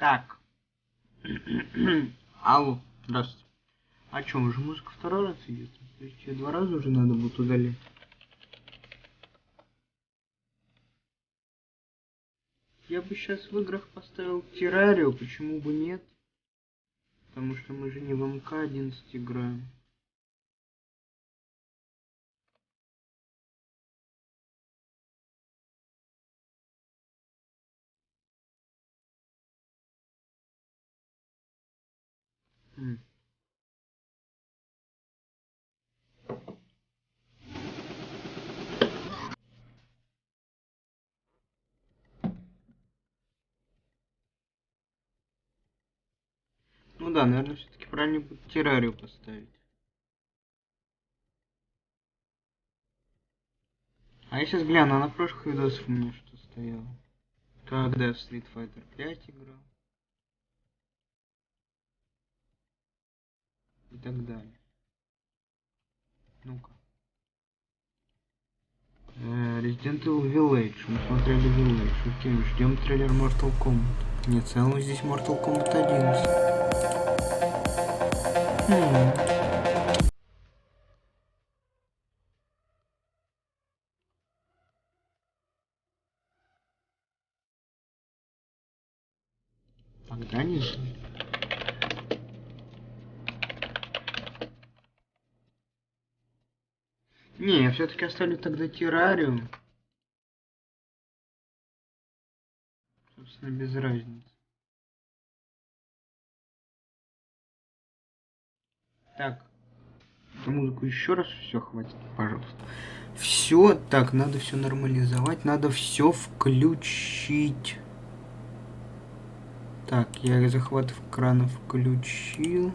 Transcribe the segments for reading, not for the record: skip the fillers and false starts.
Так. Алло, здравствуйте. А чё, уже музыка второй раз идет? То есть тебе 2 раза уже надо будет удалить? Я бы сейчас в играх поставил Террарию, почему бы нет? Потому что мы же не в МК-11 играем. Ну да, наверное, все-таки правильно будет Террарию поставить. А я сейчас гляну, на прошлых видосах у меня что стояло. Когда я в Street Fighter 5 играл. И так далее. Ну-ка. Resident Evil Village. Мы смотрели Village. Окей, ждем трейлер Mortal Kombat. Нет, целом здесь Mortal Kombat 11. Тогда не знаю. Не, я все-таки оставлю тогда Террарию. Собственно, без разницы. Так. Эту музыку еще раз, все, хватит, пожалуйста. Все, так, надо все нормализовать, надо все включить. Так, я захват экрана включил.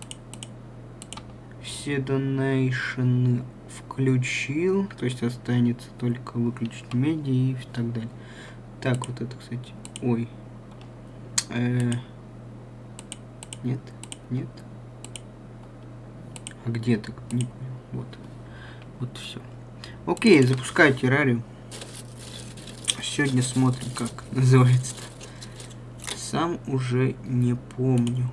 Все донейшены включил. То есть останется только выключить медиа и так далее. Так, вот это, кстати. Ой. Нет, нет. А где так? Не понял. Вот. Вот все. Окей, запускаю Террарию. Сегодня смотрим, как называется-то. Сам уже не помню.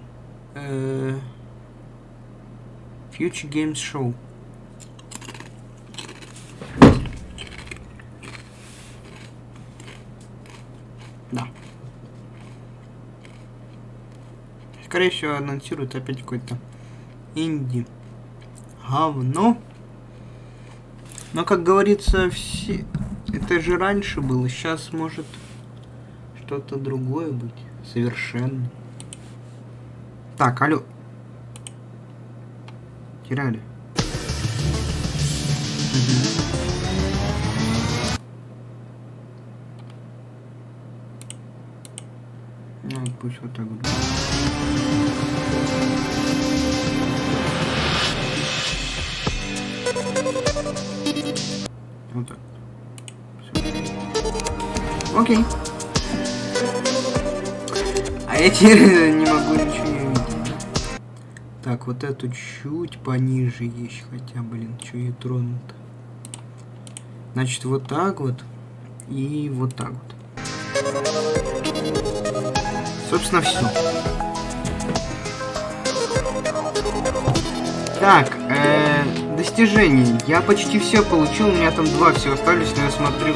Future Games Show. Да. Скорее всего, анонсируют опять какой-то инди. Говно. Но, как говорится, все... это же раньше было. Сейчас может что-то другое быть. Совершенно. Так, алло. Теряли. Ну, пусть вот так вот. Вот так. Всё. Окей. А я теперь не могу ничего не видеть. Так, вот эту чуть пониже есть. Хотя, блин, что ее тронут. Значит, вот так вот. И вот так вот. Собственно, все. Так, достижения. Я почти все получил, у меня там 2 всего остались, но я смотрю...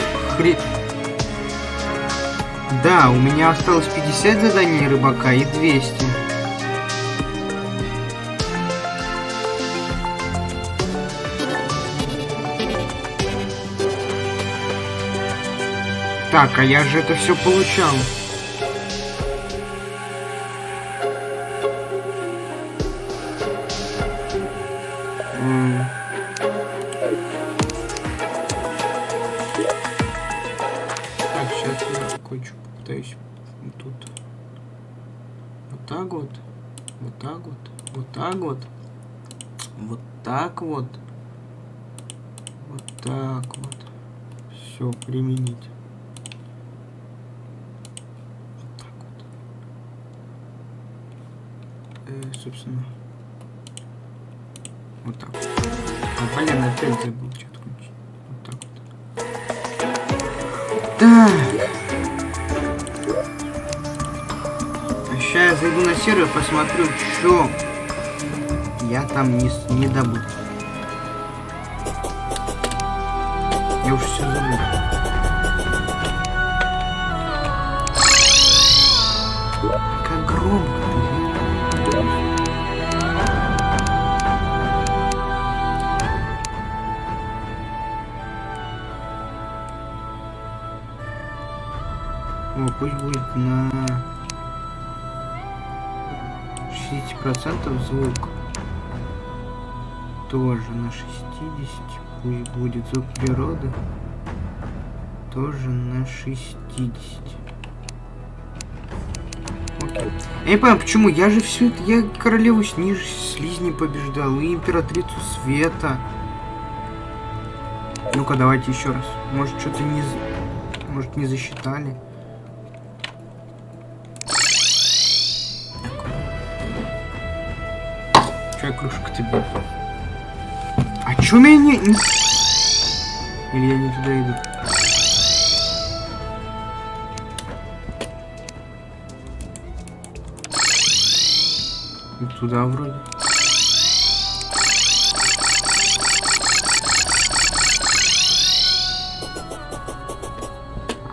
Да, у меня осталось 50 заданий рыбака и 200. Так, а я же это все получал. Так, сейчас я кое-что попытаюсь тут. Вот так вот. Вот так вот. Вот так вот. Вот так вот. Вот так вот. Все, применить. Собственно, вот так. А, блин, опять забыл что-то включить. Вот так вот. Так. А сейчас я зайду на сервер, посмотрю, что я там не добыл. Я уже все забыл. Как громко. О, пусть будет на 60% звук. Тоже на 60. Пусть будет звук природы. Тоже на 60. Окей. Я не понимаю, почему? Я же все это... Я королеву слизни побеждал. И императрицу света. Ну-ка, давайте еще раз. Может, что-то не... Может, не засчитали. Чё я кружка тебе? А чё меня не... Или я не туда иду? И туда вроде.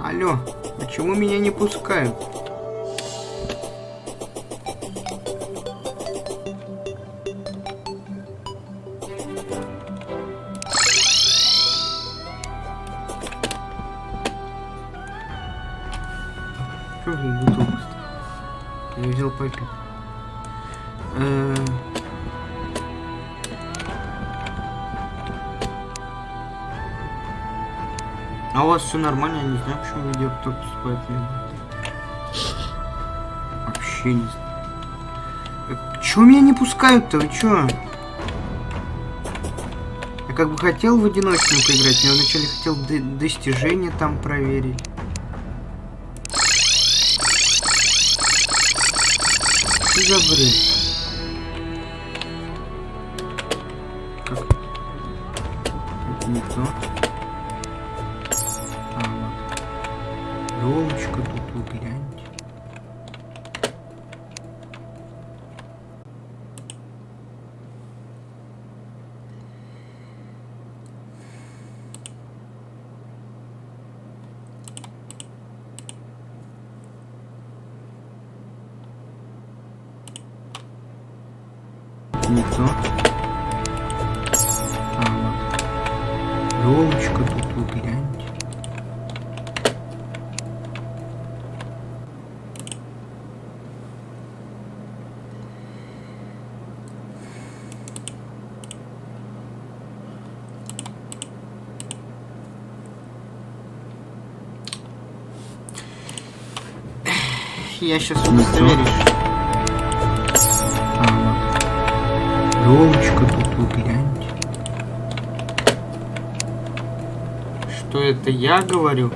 Алло, почему меня не пускают? Я взял попить. А у вас все нормально? Я не знаю, почему видео кто поступает. Вообще не знаю. Чего меня не пускают-то? Вы чё? Я как бы хотел в одиночную поиграть, я вначале хотел достижения там проверить. Что за бред? Как? Это не то. А, вот. Ёлочка тут, вы гляньте. Не то. А, вот. Ёлочка тут, вы гляньте. Я сейчас удостоверюсь. Ёлочка тут, вы гляньте. Что это я говорю?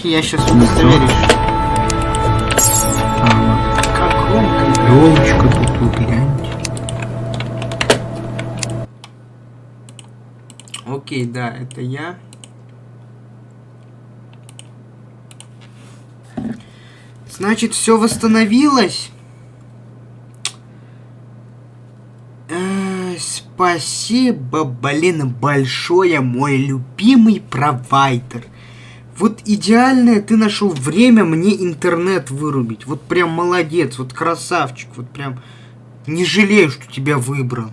Я сейчас удостоверюсь. Как громко. Ёлочка тут, вы гляньте. Окей, да, это я. Значит, все восстановилось. Спасибо, блин, большое, мой любимый провайдер. Вот идеальное ты нашел время мне интернет вырубить. Вот прям молодец, вот красавчик, вот прям не жалею, что тебя выбрал.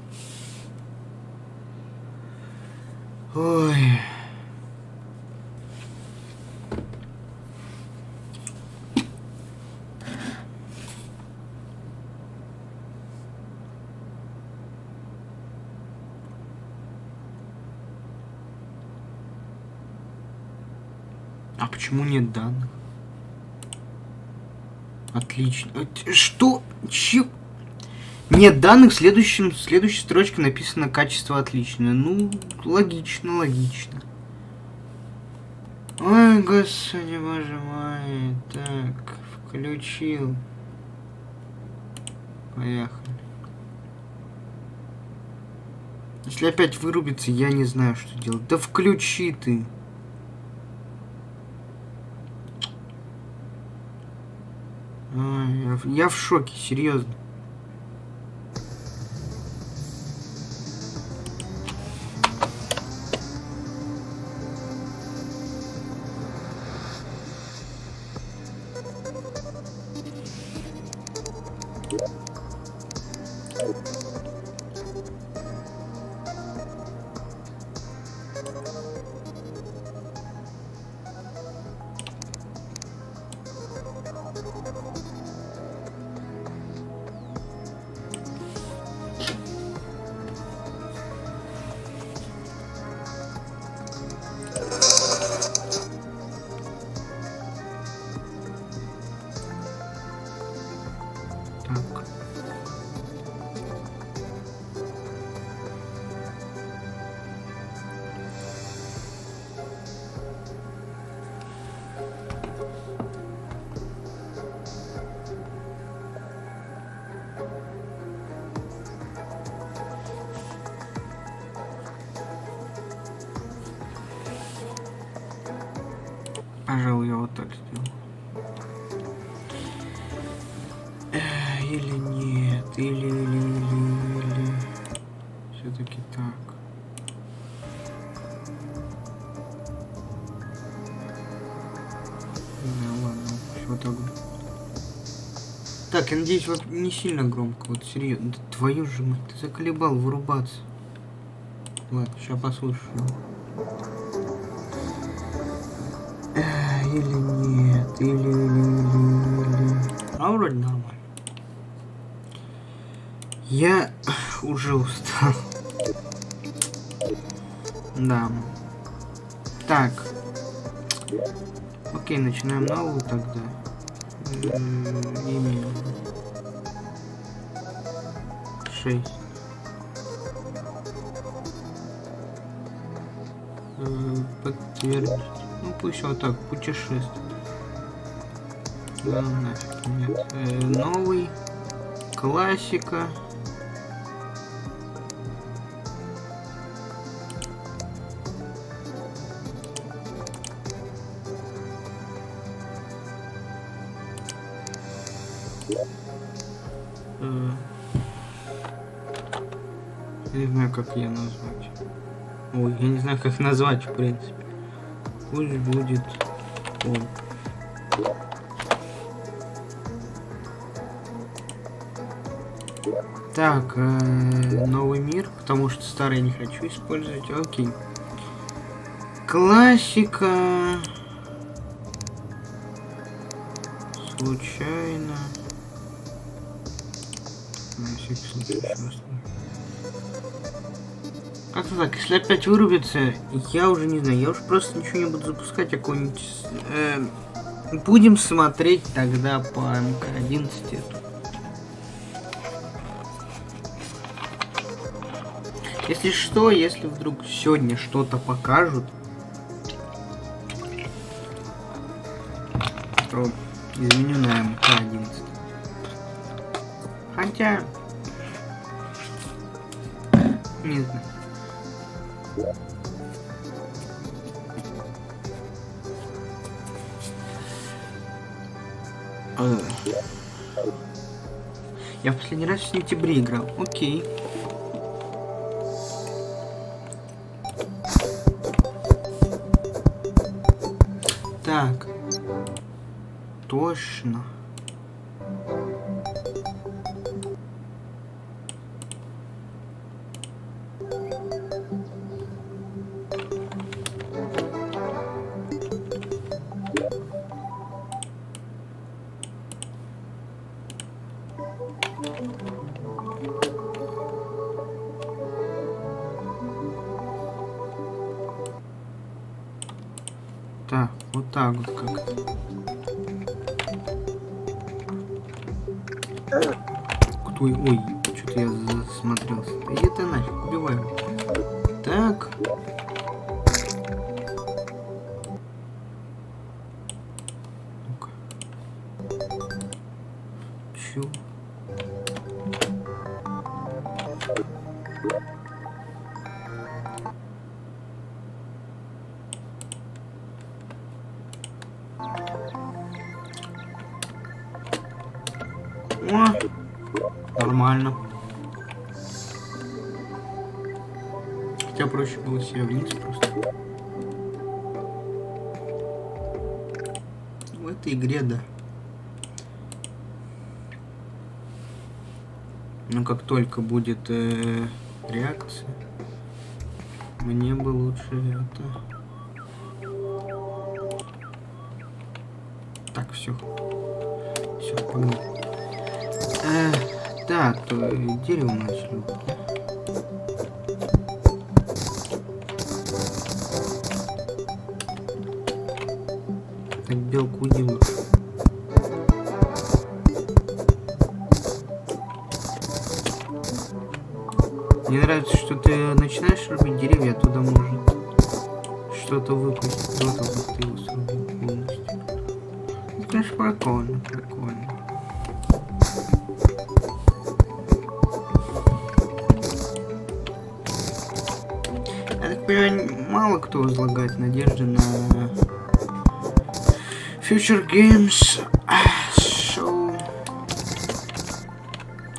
Ой. А почему нет данных? Отлично. Что? Чё? Нет данных, в следующей строчке написано качество отличное. Ну, логично, логично. Ой, господи, боже мой. Так, включил. Поехали. Если опять вырубится, я не знаю, что делать. Да включи ты. Я в шоке, серьезно. Пожалуй, я вот так сделаю. Или нет, или. Все-таки так. Да, ладно, вот так вот. Так, я надеюсь, вот не сильно громко, вот серьезно. Да твою же мать, ты заколебал вырубаться. Ладно, сейчас послушаю. Или нет, или. А вроде нормально. Я уже устал. Да. Так. Окей, начинаем новую тогда. Имя. 6. Подтвердить. Ну пусть вот так, путешествие. Да, нафиг, нет. Новый. Классика. Я не знаю, как ее назвать. Ой, я не знаю, как назвать, в принципе. Пусть будет он. Так, новый мир, потому что старый не хочу использовать. Окей. Классика. Случайно. На всякий случай просто. Как-то так, если опять вырубится, я уже не знаю, я уж просто ничего не буду запускать, а какой-нибудь... будем смотреть тогда по МК-11 эту. Если что, если вдруг сегодня что-то покажут, то изменю на МК-11. Хотя... не знаю. Я в последний раз в сентябре играл. Окей. Так. Точно. Так, вот так вот как-то. Кто? Ой, что-то я засмотрелся. Да это нафиг, убиваем. Так. Ну-ка. Чё? О, нормально. Хотя проще было себе вниз просто. В этой игре, да. Но как только будет реакция, мне бы лучше это. Так, все. Все, погнали. Так, то дерево начали. Так, белку делают. Мне нравится, что ты начинаешь рубить деревья, оттуда может что-то выпустить до того, как ты его срубил полностью. Это, конечно, прикольно, прикольно. Я так понимаю, мало кто возлагает надежды на Future Games Show.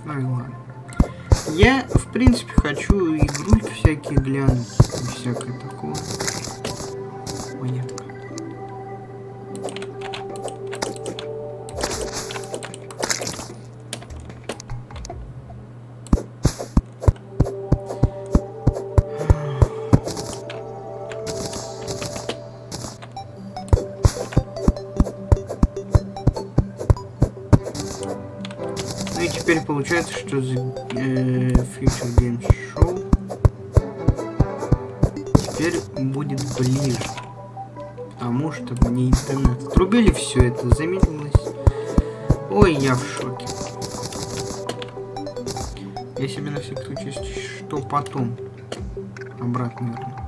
Ой, ладно. Я, в принципе, хочу игрульки всякие глянуть и всякое такое. Монетка. Ну и теперь получается, что Future Games Show теперь будет ближе, потому что мне интернет отрубили, все это замедлилось. Ой, я в шоке. Я себе на всякий случай, если что, потом обратно верну.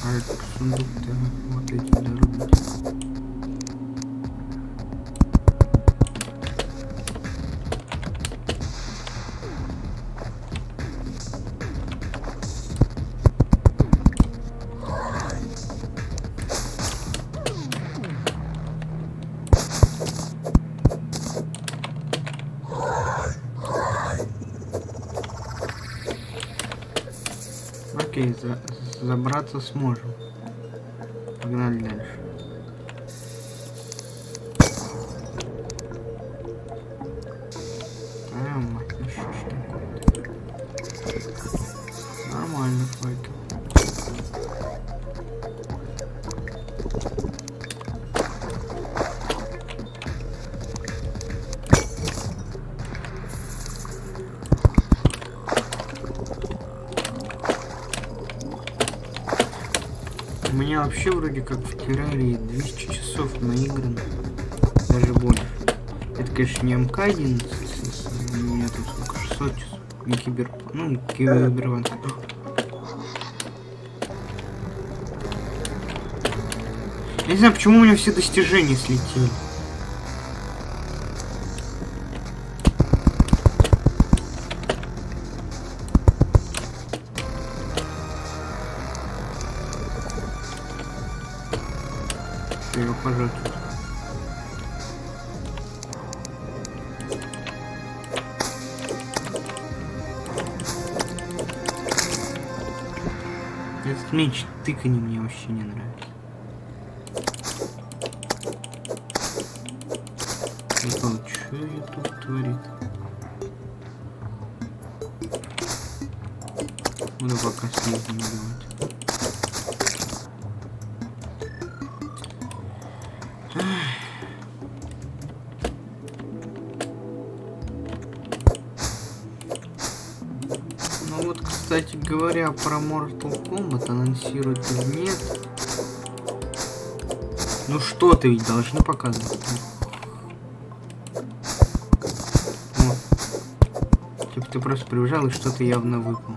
А этот сундук-то вот эти дороги. Окей, забраться сможем. Погнали дальше. Мать, ну что ж такое? Нормально, файка. У меня вообще вроде как в Террарии 200 часов наиграно, даже больше. Это, конечно, не МК-11, у меня тут сколько, 600 часов, не киберпанк, ну, киберпанк. Я не знаю, почему у меня все достижения слетели. Его пожать. Этот меч тыканье мне вообще не нравится. Это что YouTube творит? Буду пока снизу не делать. Ну вот, кстати говоря, про Mortal Kombat анонсируют или нет. Ну что-то ведь должны показывать. Вот. Типа ты просто прибежал и что-то явно выпал.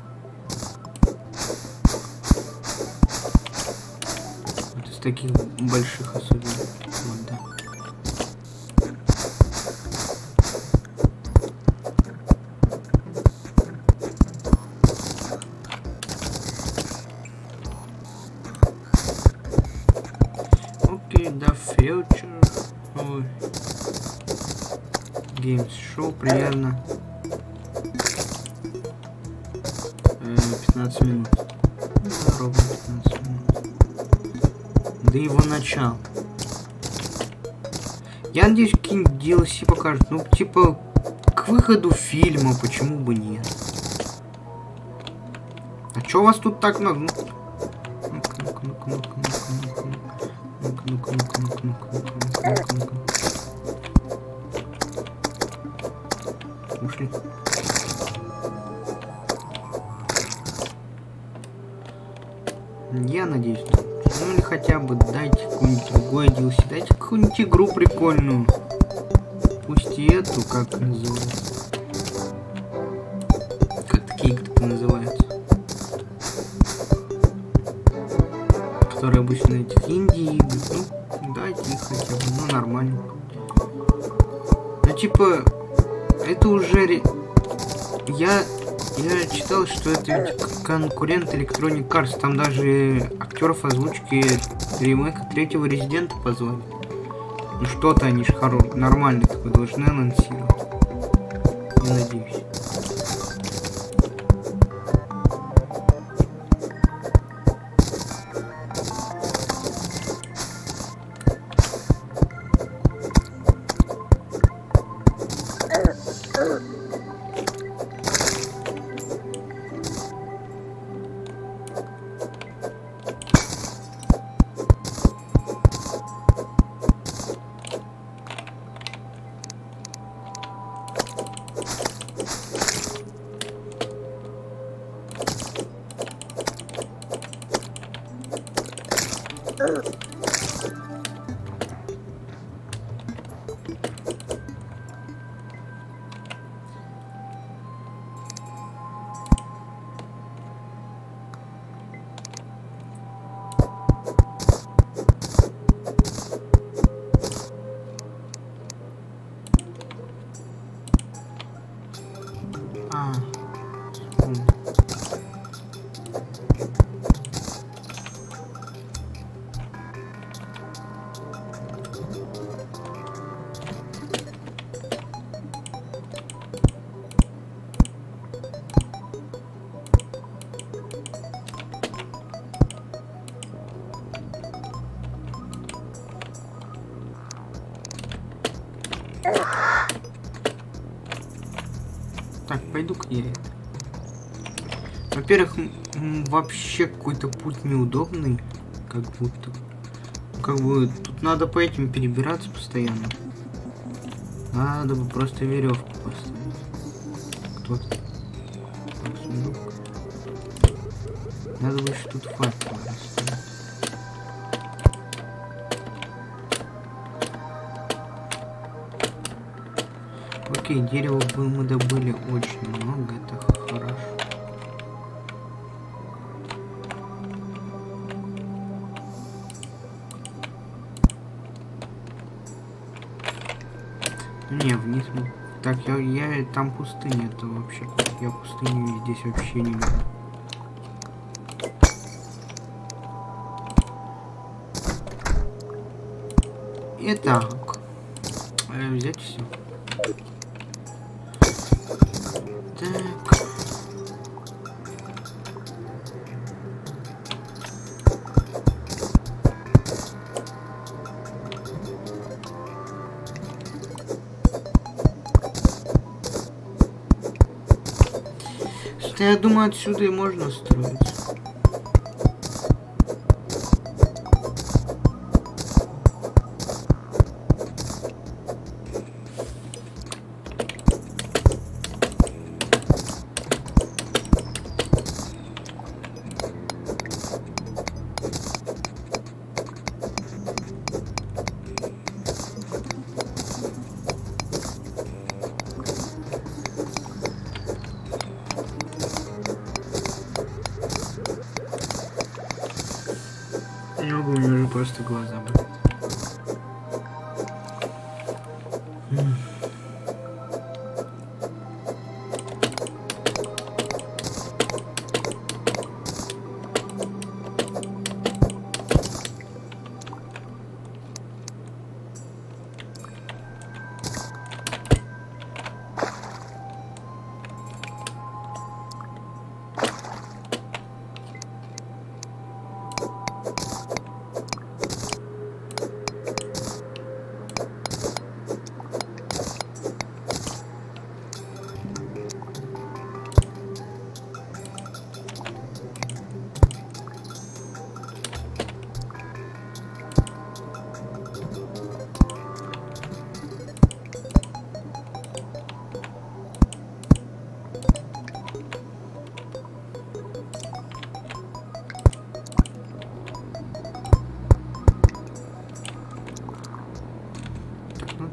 Вот из таких больших особенно. Вот, да. The Future. Ой. Games Show, примерно 15 минут. Да, ровно 15 минут. До его начала. Я надеюсь, какие-нибудь DLC покажут. Ну, типа, к выходу фильма, почему бы нет? А чё у вас тут так много? Ну-ка. Ушли. Я надеюсь, ну или хотя бы дайте какую-нибудь другое DLC, дайте какую-нибудь игру прикольную. Пусть и эту, как называется. Как такие игры называются? Которые обычно этих инди-игр. Ну, дайте их хотя бы, ну нормально. Ну типа, это уже... Я читал, что это ведь конкурент Electronic Arts. Там даже актеров озвучки ремейка третьего Резидента позвали. Ну что-то они же нормально такое должны анонсировать. Я надеюсь. Так, пойду-ка я это. Во-первых, вообще какой-то путь неудобный, как будто. Как бы тут надо по этим перебираться постоянно. Надо бы просто веревку поставить. Кто-то. Надо бы еще тут факел поставить. Окей, дерева бы мы добыли очень много, это хорошо. Не, вниз мы... Так, я там пустыня, это вообще... Я пустыню здесь вообще не люблю. Итак, взять все. Так. Что я думаю, отсюда и можно строить. Не могу, у меня уже просто глаза болят.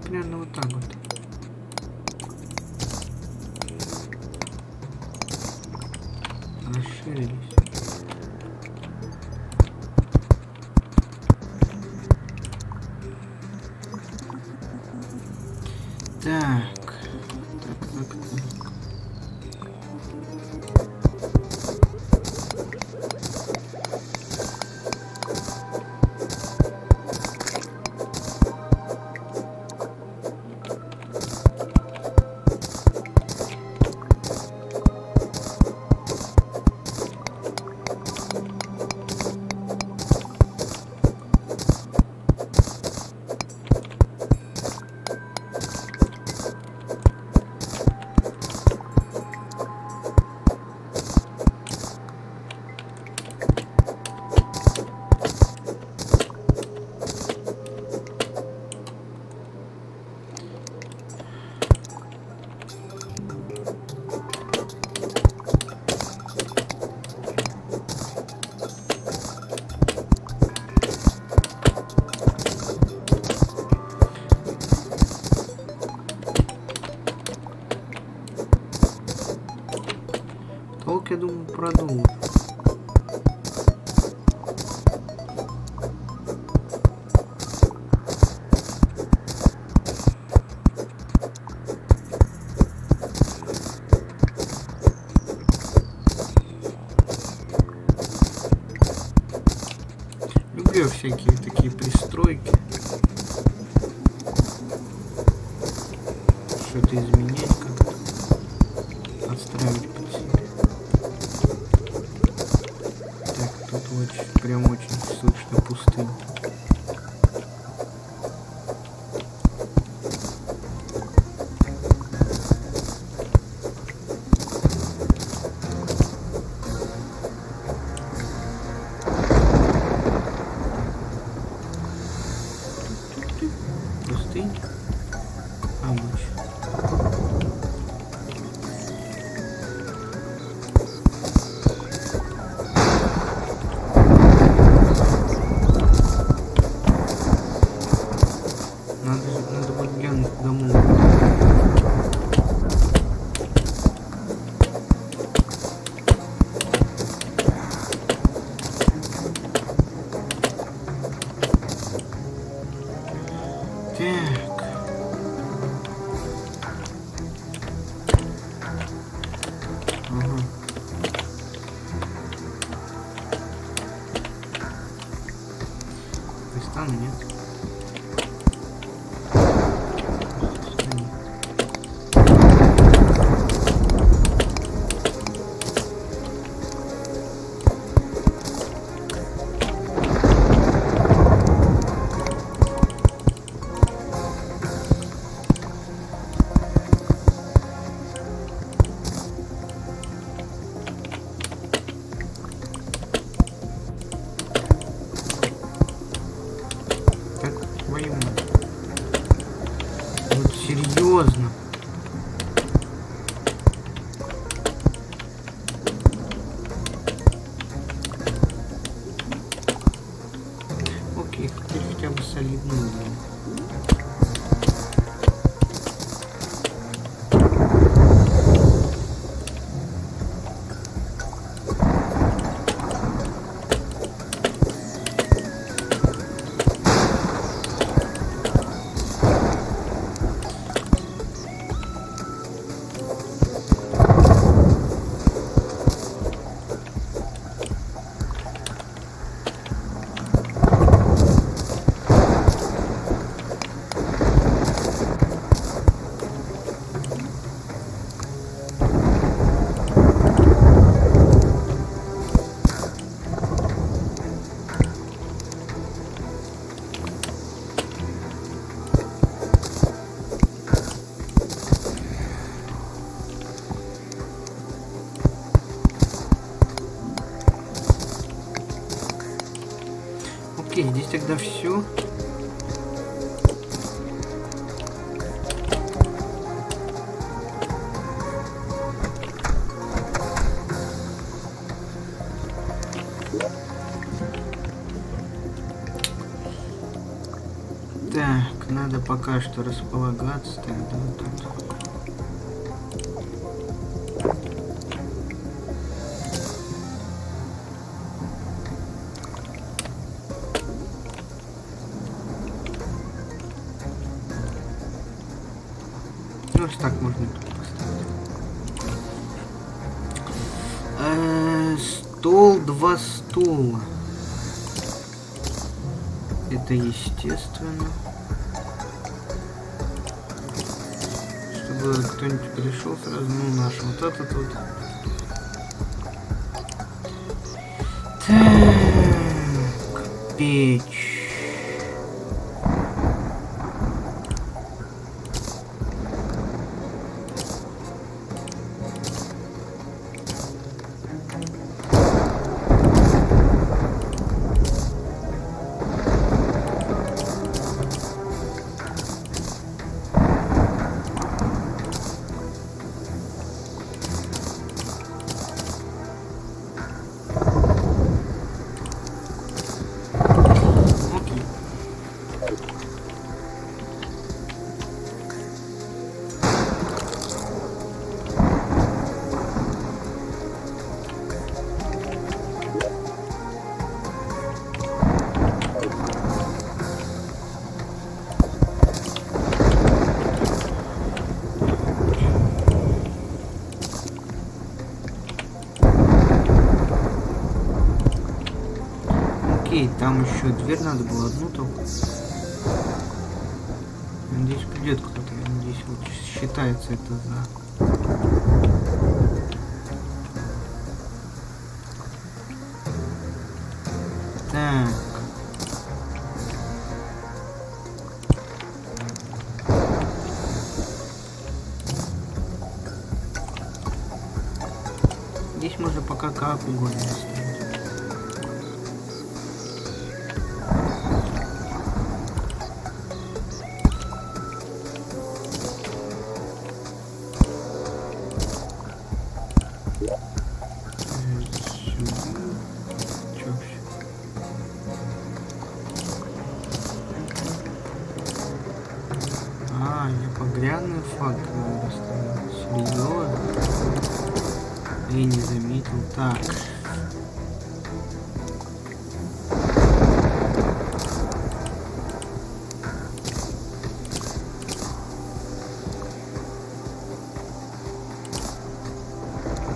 Примерно вот так вот. Расширились. Так. Толк, я думаю, продолжу. Люблю всякие такие пристройки. Что-то изменять как-то. Подстраивать под себя. Так, тут очень, прям очень слышно пустынь. Пустынь. Обычно. Надо будет глянуть, куда мы. Так. Ага. Кристалл нет. Твою мать. Вот серьезно. Окей, теперь хотя бы солидный уровень. Окей, здесь тогда все. Так, надо пока что располагаться тогда тут. Ну, так можно тут поставить. Стол, 2 стула. Это естественно. Чтобы кто-нибудь пришел сразу, ну, наш вот этот вот. Так, печь. Там еще дверь надо было одну только. Надеюсь, придет кто-то. Я надеюсь, вот считается это за. Так. Здесь можно пока как угодно оставить. Багряный факт серьезно. Я не заметил. Так.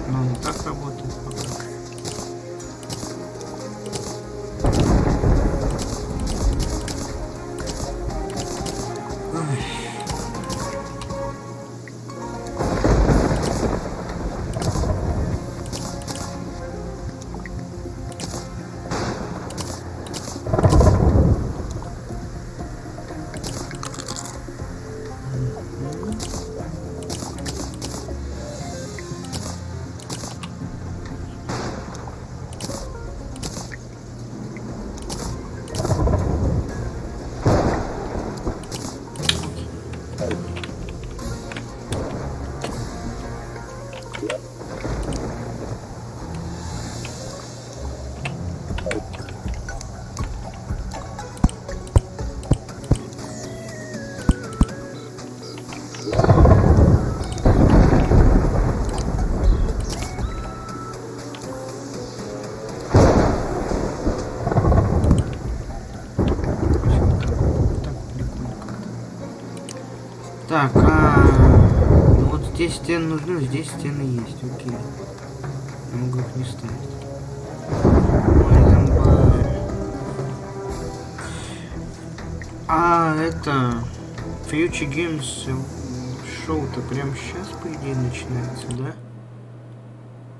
Но не так работает пока. Так, ну вот здесь стены нужны, здесь стены есть, окей. Я могу их не ставить. А, это... Future Games шоу-то прямо сейчас, по идее, начинается, да?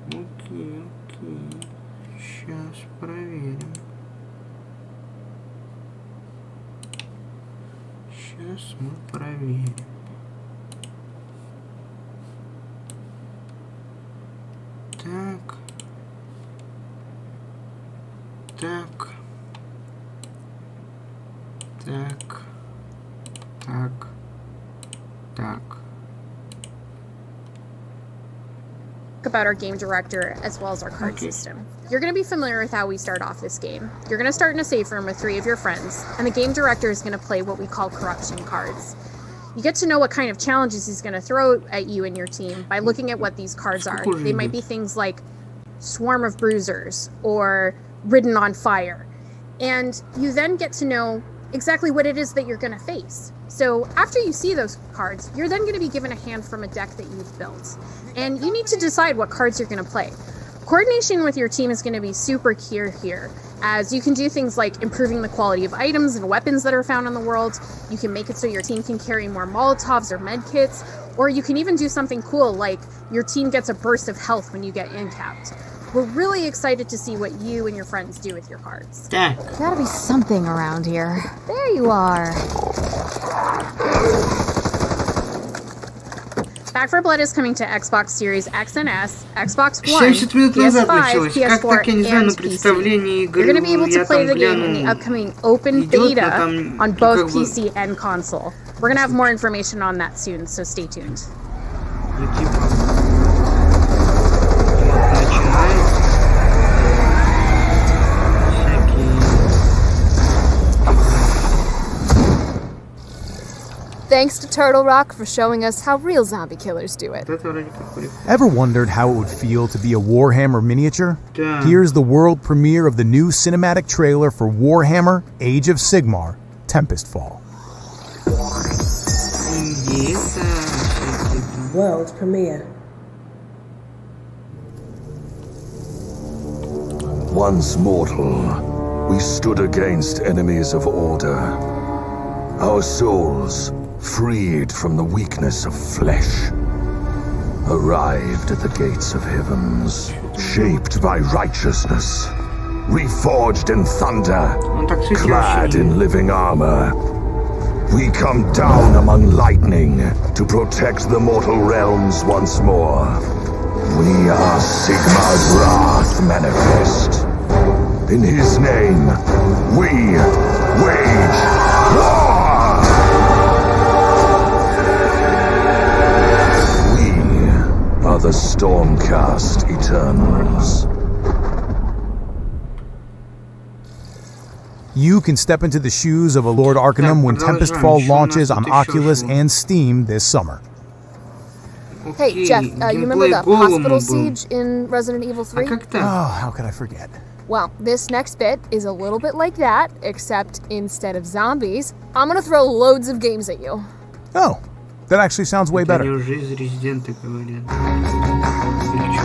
Окей, окей. Сейчас проверим. Сейчас мы проверим. Так. Так. Так. Так. Так. About our game director as well as our card system. You're going to be familiar with how we start off this game. You're going to start in a safe room with 3 of your friends, and the game director is going to play what we call corruption cards. You get to know what kind of challenges he's going to throw at you and your team by looking at what these cards are. They might be things like Swarm of Bruisers or Ridden on Fire. And you then get to know exactly what it is that you're going to face. So after you see those cards, you're then going to be given a hand from a deck that you've built. And you need to decide what cards you're going to play. Coordination with your team is going to be super key here, as you can do things like improving the quality of items and weapons that are found in the world. You can make it so your team can carry more Molotovs or med kits, or you can even do something cool like your team gets a burst of health when you get incapped. We're really excited to see what you and your friends do with your cards. Gotta be something around here. There you are. Back 4 Blood is coming to Xbox Series X and S, Xbox One, 70 минут назад PS5, началось. Как PS4, так, я не знаю, and но представление PC. игры You're going to be able to я play там the game in the глянул. upcoming open Идёт, но beta там, on both как бы, PC and console. We're going to have more information on that soon, so stay tuned. Ну, типа, начинается. Thanks to Turtle Rock for showing us how real zombie killers do it. Это вроде как прикольно. Ever wondered how it would feel to be a Warhammer miniature? Да. Here's the world premiere of the new cinematic trailer for Warhammer Age of Sigmar, Tempest Fall. Индейца, всякие. World premiere. Once mortal, we stood against enemies of order. Our souls, freed from the weakness of flesh, arrived at the gates of heavens, shaped by righteousness, reforged in thunder, clad in living armor. We come down among lightning to protect the mortal realms once more. We are Sigmar's wrath manifest. In his name, we wage war! We are the Stormcast Eternals. You can step into the shoes of a Lord Arcanum when Tempest Fall launches on Oculus and Steam this summer. Hey, Jeff, you remember the hospital siege in Resident Evil 3? Oh, how could I forget? Well, this next bit is a little bit like that, except instead of zombies, I'm gonna throw loads of games at you. Oh, that actually sounds way Они better. уже из Резидента говорят. Или чё?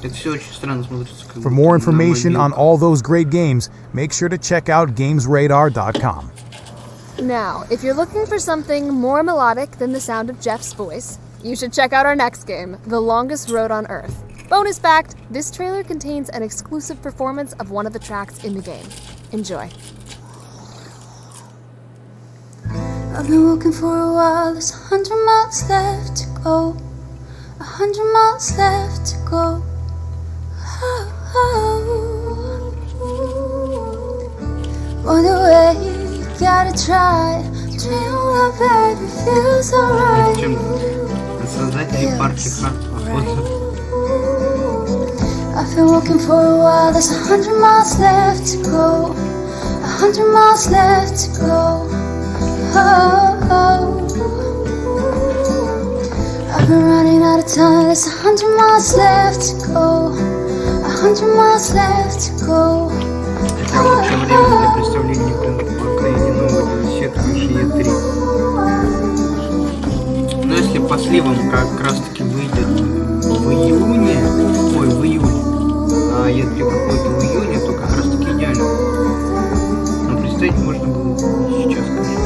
Это все очень странно смотрится. For more information on all those great games, make sure to check out GamesRadar.com. Now, if you're looking for something more melodic than the sound of Jeff's voice, you should check out our next game, The Longest Road on Earth. Bonus fact, this trailer contains an exclusive performance of one of the tracks in the game. Enjoy. I've been walking for a while, there's 100 miles left to go. 100 miles left to go. Oh, oh. On the way, you gotta try. Dream of baby feels alright. I've been walking for a while, there's 100 miles left to go. 100 miles left to go. Oh, oh. I've been running out of time, there's 100 miles left to go. 100 miles left to go. Это лучшее время для представления крайне нового сектора 3. Но если по сливам как раз таки выйдет в июне, ой, в июле, а если какой-то в июне, то как раз таки идеально. Но представить можно было сейчас, конечно.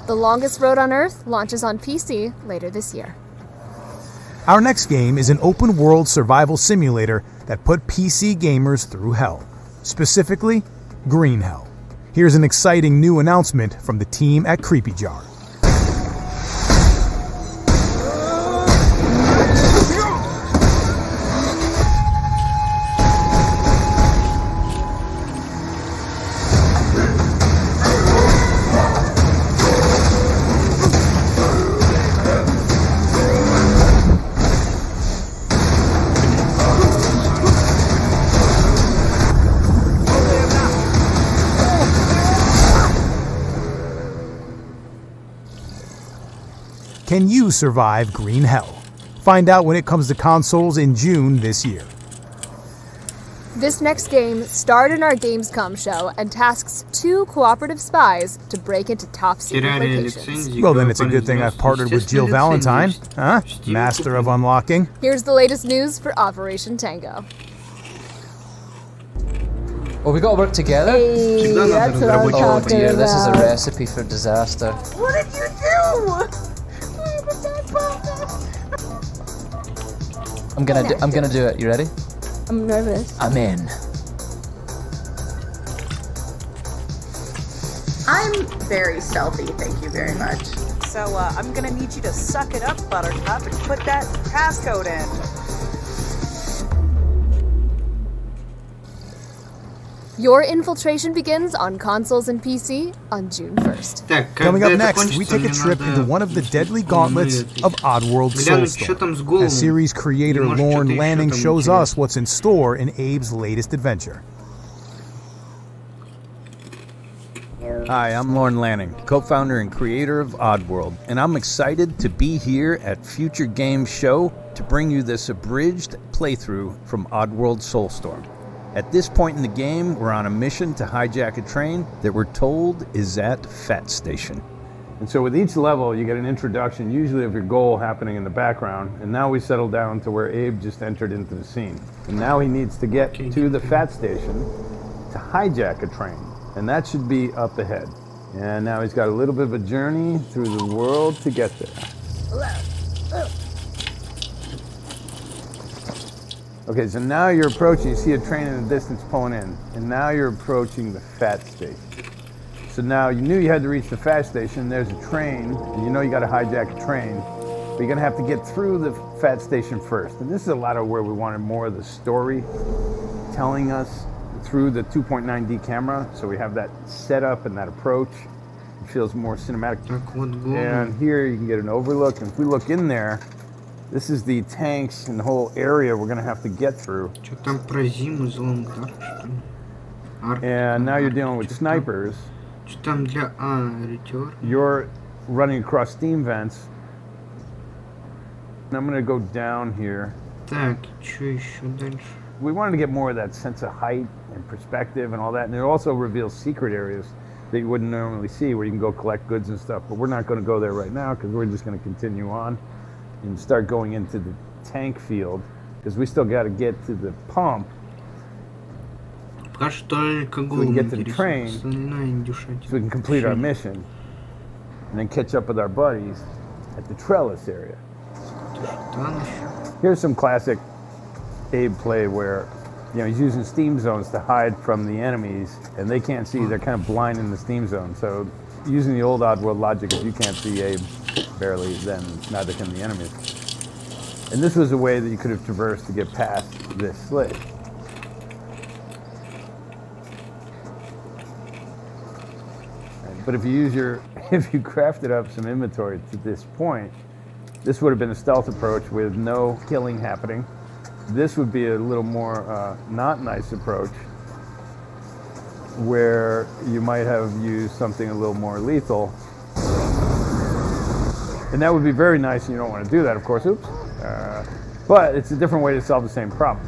The Longest Road on Earth launches on PC later this year. Our next game is an open-world survival simulator that put PC gamers through hell. Specifically, green hell. Here's an exciting new announcement from the team at Creepy Jar. Can you survive green hell? Find out when it comes to consoles in June this year. This next game starred in our Gamescom show and tasks 2 cooperative spies to break into top secret locations. Well, then it's a good thing I've partnered with Jill Valentine, huh? Master of unlocking. Here's the latest news for Operation Tango. Well, we got to work together. Hey, that's what I'm Oh talking dear, this is a about. recipe for disaster. What did you do? I'm gonna do it. You ready? I'm nervous. I'm in. I'm very stealthy, thank you very much. So I'm gonna need you to suck it up, Buttercup, and put that passcode in. Your infiltration begins on consoles and PC on June 1st. Coming up next, we take a trip into one of the deadly gauntlets of Oddworld Soulstorm, as series creator Lorne Lanning shows us what's in store in Abe's latest adventure. Hi, I'm Lorne Lanning, co-founder and creator of Oddworld, and I'm excited to be here at Future Games Show to bring you this abridged playthrough from Oddworld Soulstorm. At this point in the game, we're on a mission to hijack a train that we're told is at Fat Station. And so with each level, you get an introduction, usually of your goal happening in the background, and now we settle down to where Abe just entered into the scene. And now he needs to get to the Fat Station to hijack a train, and that should be up ahead. And now he's got a little bit of a journey through the world to get there. Okay, so now you're approaching, you see a train in the distance pulling in, and now you're approaching the Fat Station. So now you knew you had to reach the Fat Station, there's a train, and you know you gotta hijack a train, but you're gonna have to get through the Fat Station first. And this is a lot of where we wanted more of the story telling us through the 2.9D camera, so we have that setup and that approach. It feels more cinematic. And here you can get an overlook, and if we look in there, this is the tanks and the whole area we're going to have to get through. And now you're dealing with snipers. You're running across steam vents. And I'm going to go down here. We wanted to get more of that sense of height and perspective and all that. And it also reveals secret areas. that you wouldn't normally see, where you can go collect goods and stuff. But we're not going to go there right now because we're just going to continue on and start going into the tank field because we still got to get to the pump. Пока что только So we can голым get to the интересует. train, Остальное индюшатина. so we can complete our mission and then catch up with our buddies at the trellis area. Там еще. Here's some classic Abe play where, you know, he's using steam zones to hide from the enemies, and they can't see. They're kind of blind in the steam zone. So using the old Oddworld logic, if you can't see Abe barely, then neither can the enemies. And this was a way that you could have traversed to get past this slit. But if you crafted up some inventory to this point, this would have been a stealth approach with no killing happening. This would be a little more not nice approach, where you might have used something a little more lethal. And that would be very nice, and you don't want to do that, of course. Oops. But it's a different way to solve the same problem.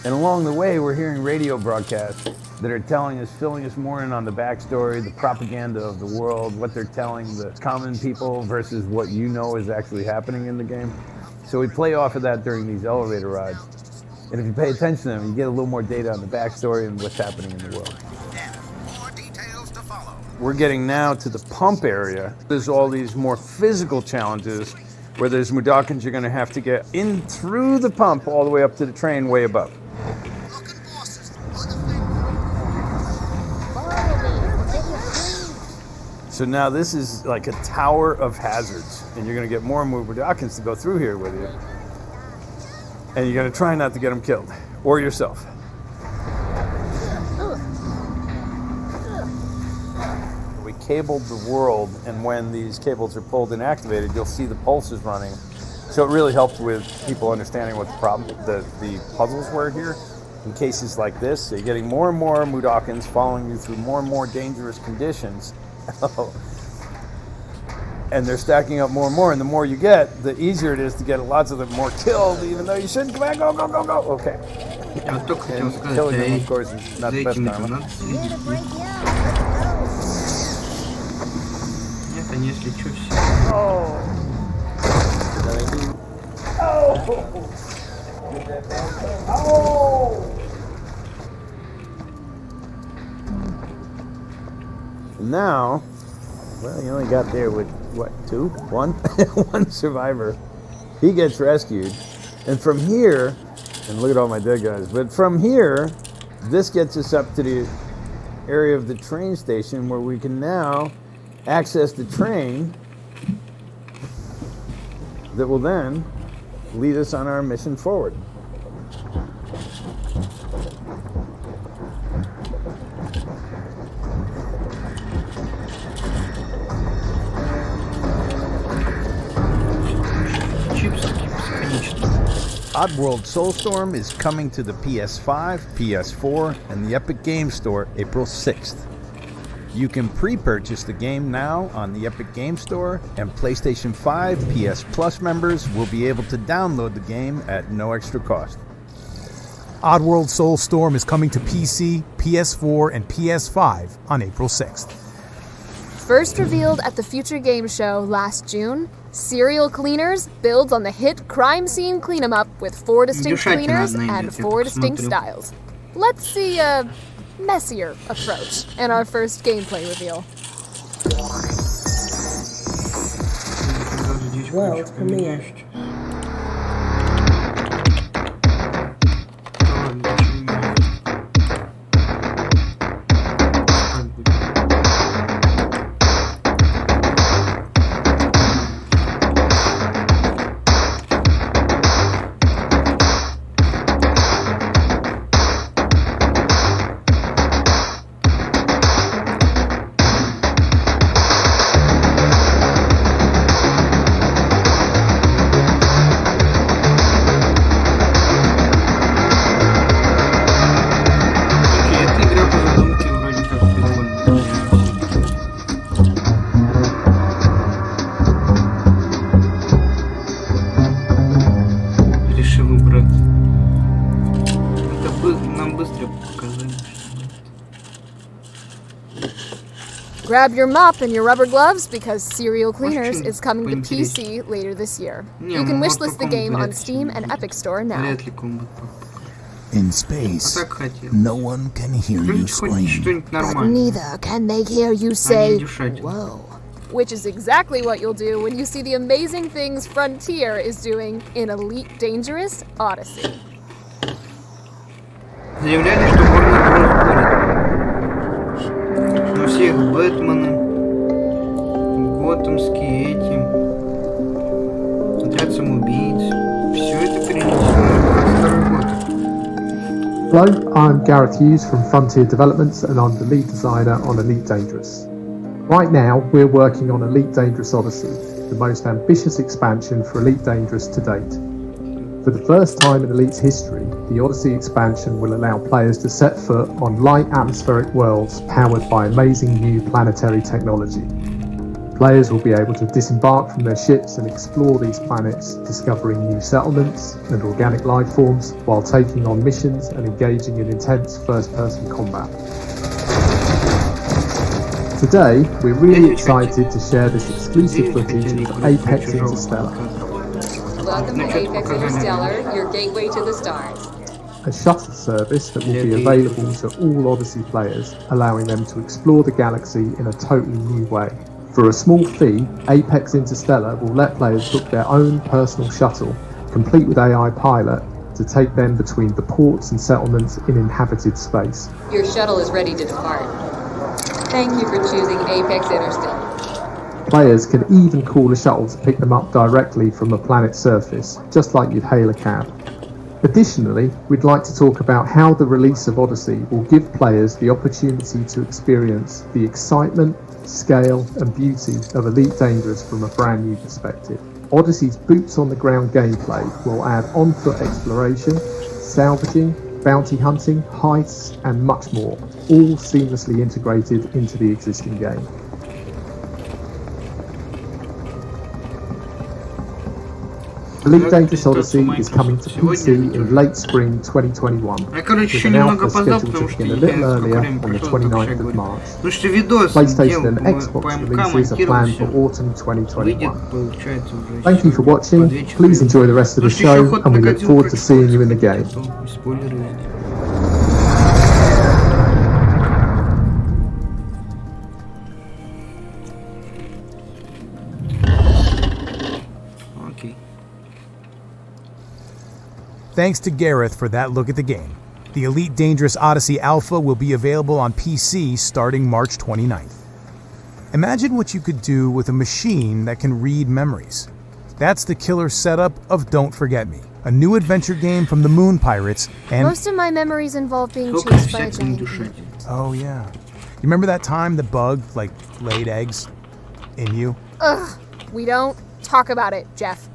And along the way, we're hearing radio broadcasts that are filling us more in on the backstory, the propaganda of the world, what they're telling the common people versus what you know is actually happening in the game. So we play off of that during these elevator rides. And if you pay attention to them, you get a little more data on the backstory and what's happening in the world. More details to follow. We're getting now to the pump area. There's all these more physical challenges where there's Mudokons you're going to have to get in through the pump all the way up to the train way above. So now this is like a tower of hazards, and you're going to get more and more Mudokons to go through here with you. And you're going to try not to get them killed, or yourself. We cabled the world, and when these cables are pulled and activated, you'll see the pulses running. So it really helped with people understanding what the problem, the puzzles were here in cases like this. So you're getting more and more Mudokons following you through more and more dangerous conditions. And they're stacking up more and more, and the more you get, the easier it is to get lots of them more killed, even though you shouldn't. Come on, go, go, go, go. Okay. Я только хотел сказать, Killing them, of course, is not the best этими-то karma. надо следить. Нет, они если что все. Now, well, you only got there with, what, one survivor. He gets rescued. And from here, and look at all my dead guys, but from here, this gets us up to the area of the train station where we can now access the train that will then lead us on our mission forward. Oddworld Soulstorm is coming to the PS5, PS4, and the Epic Games Store April 6th. You can pre-purchase the game now on the Epic Games Store, and PlayStation 5 PS Plus members will be able to download the game at no extra cost. Oddworld Soulstorm is coming to PC, PS4, and PS5 on April 6th. First revealed at the Future Games Show last June, Serial Cleaners builds on the hit crime scene clean 'em up with 4 distinct cleaners and 4 distinct styles. Let's see a messier approach in our first gameplay reveal. Well, come here. Grab your mop and your rubber gloves because Serial Cleaners is coming to PC later this year. You can wishlist the game on Steam and Epic Store now. In space, no one can hear you scream. But neither can they hear you say, whoa. Which is exactly what you'll do when you see the amazing things Frontier is doing in Elite Dangerous Odyssey. Заявляли, что Warner Bros. Будет. На всех Бэтмены, Готэмские эти, Отряд самоубийц. Все это перенесено на 22 год. Hello, I'm Gareth Hughes from Frontier Developments and I'm the lead designer on Elite Dangerous. Right now, we're working on Elite Dangerous Odyssey, the most ambitious expansion for Elite Dangerous to date. For the first time in Elite's history, the Odyssey expansion will allow players to set foot on light atmospheric worlds powered by amazing new planetary technology. Players will be able to disembark from their ships and explore these planets, discovering new settlements and organic life forms while taking on missions and engaging in intense first-person combat. Today, we're really excited to share this exclusive footage of Apex Interstellar. Welcome to Apex Interstellar, your gateway to the stars. A shuttle service that will be available to all Odyssey players, allowing them to explore the galaxy in a totally new way. For a small fee, Apex Interstellar will let players book their own personal shuttle, complete with AI pilot, to take them between the ports and settlements in inhabited space. Your shuttle is ready to depart. Thank you for choosing Apex Interstellar. Players can even call a shuttle to pick them up directly from a planet's surface, just like you'd hail a cab. Additionally, we'd like to talk about how the release of Odyssey will give players the opportunity to experience the excitement, scale and beauty of Elite Dangerous from a brand new perspective. Odyssey's boots-on-the-ground gameplay will add on-foot exploration, salvaging, bounty hunting, heists and much more, all seamlessly integrated into the existing game. Elite Dangerous Odyssey is coming to PC in late spring 2021. With an alpha scheduled to begin a little earlier on the 29th of March. PlayStation and Xbox releases are planned for autumn 2021. Thank you for watching, please enjoy the rest of the show and we look forward to seeing you in the game. Thanks to Gareth for that look at the game. The Elite Dangerous Odyssey Alpha will be available on PC starting March 29th. Imagine what you could do with a machine that can read memories. That's the killer setup of Don't Forget Me, a new adventure game from the Moon Pirates and... Most of my memories involve being chased by a giant bee. Oh yeah. You remember that time the bug, laid eggs in you? Ugh, we don't talk about it, Jeff.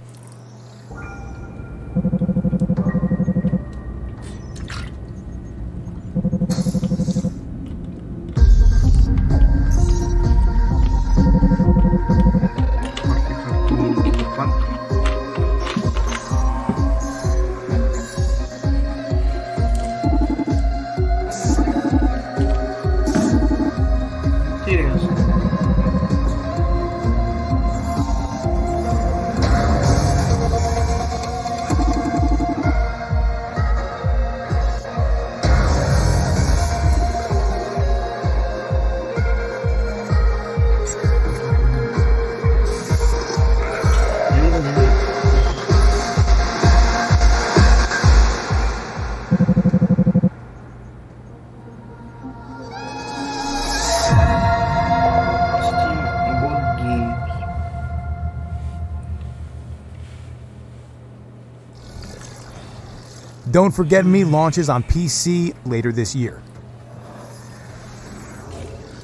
Don't Forget Me launches on PC later this year.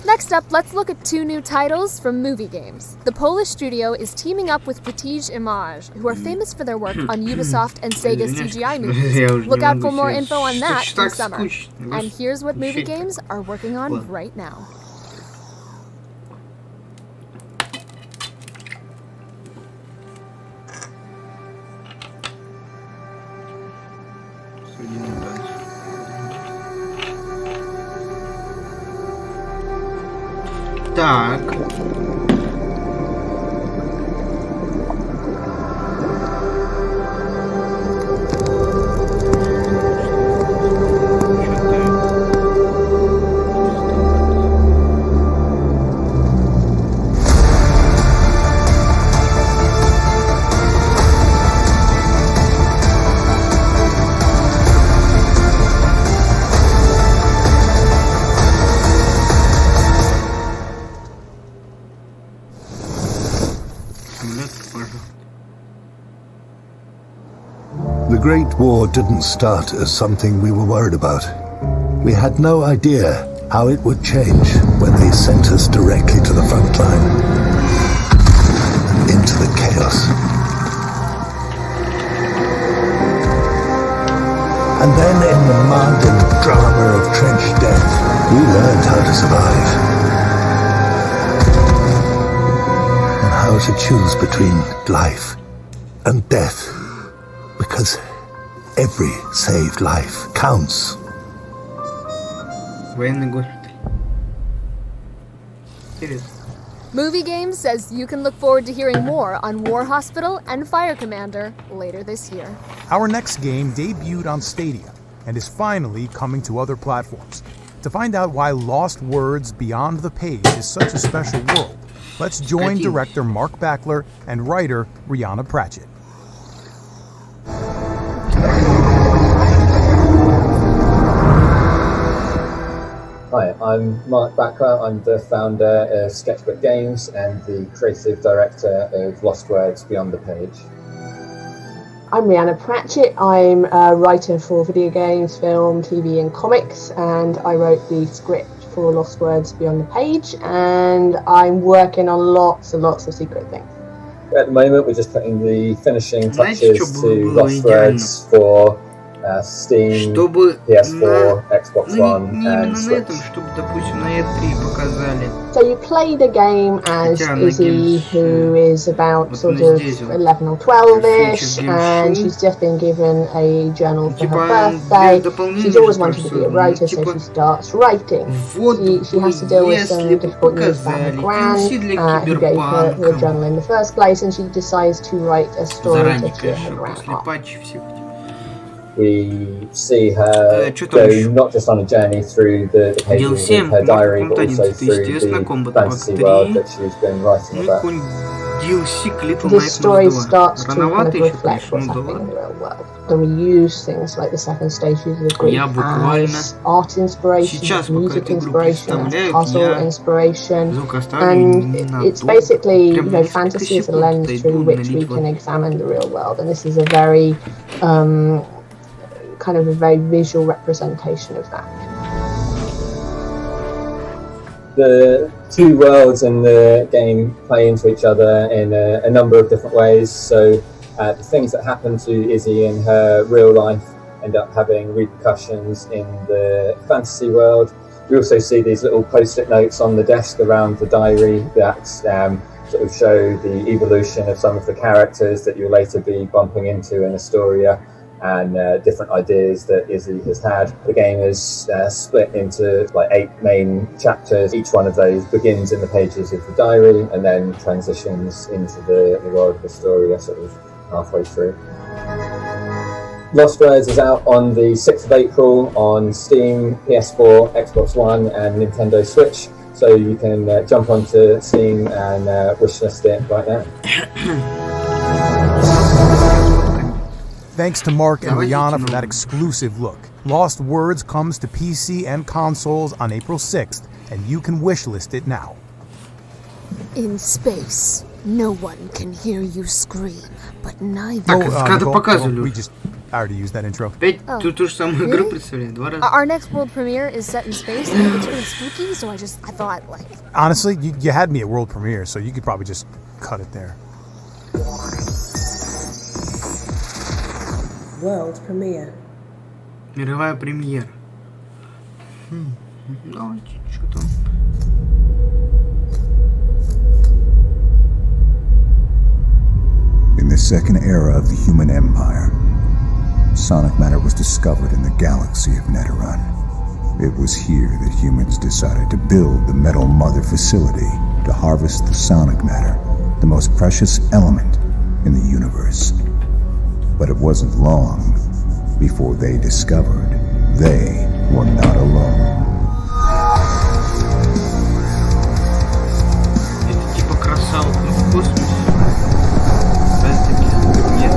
Next up, let's look at two new titles from movie games. The Polish studio is teaming up with Prestige Image, who are famous for their work on Ubisoft and Sega's CGI movies. Look out for more info on that this summer. And here's what movie games are working on right now. Так. The Great War didn't start as something we were worried about. We had no idea how it would change when they sent us directly to the front line, into the chaos. And then in the mud and drama of trench death, we learned how to survive. And how to choose between life and death. Because every saved life counts. Военный госпиталь. Интересно. Movie Games says you can look forward to hearing more on War Hospital and Fire Commander later this year. Our next game debuted on Stadia and is finally coming to other platforms. To find out why Lost Words Beyond the Page is such a special world, let's join director Mark Backler and writer Rihanna Pratchett. Hi, I'm Mark Backler. I'm the founder of Sketchbook Games and the creative director of Lost Words Beyond the Page. I'm Rihanna Pratchett. I'm a writer for video games, film, TV and comics, and I wrote the script for Lost Words Beyond the Page, and I'm working on lots and lots of secret things. At the moment we're just putting the finishing touches to Lost Words for Steam, PS4, Xbox One and Switch. So you play the game as Izzy, who is about sort of 11 or 12-ish, and she's just been given a journal for her birthday. She's always wanted to be a writer, so she starts writing. She has to deal with some difficult news about her gran, who gave her the journal in the first place, and she decides to write a story to cheer her gran up. We see her go not just on a journey through the pages of her diary, but also through the fantasy world that she's been writing about. This story starts to kind of reflect what's happening in the real world. And we use things like the second stages of the Greek as art inspiration, as music inspiration, as puzzle inspiration, and it's basically fantasy as a lens through which we can examine the real world. And this is a very kind of a very visual representation of that. The two worlds in the game play into each other in a number of different ways. So the things that happen to Izzy in her real life end up having repercussions in the fantasy world. We also see these little post-it notes on the desk around the diary that sort of show the evolution of some of the characters that you'll later be bumping into in Astoria, and different ideas that Izzy has had. The game is split into like 8 main chapters. Each one of those begins in the pages of the diary and then transitions into the world of Astoria sort of halfway through. Lost Words is out on the 6th of April on Steam, PS4, Xbox One and Nintendo Switch. So you can jump onto Steam and wishlist it right now. Thanks to Mark and Rihanna for that exclusive look. Lost Words comes to PC and consoles on April 6th, and you can wishlist it now. In space, no one can hear you scream, but neither... I already used that intro. Our next world premiere is set in space, and it's really spooky, so I thought, like... Honestly, you had me at world premiere, so you could probably just cut it there. World premiere. Мировая премьера. Давайте, что там? In the second era of the human empire, sonic matter was discovered in the galaxy of Neteron. It was here that humans decided to build the Metal Mother facility to harvest the sonic matter, the most precious element in the universe. But it wasn't long before they discovered they were not alone. Это типа красавок в космосе. Нет.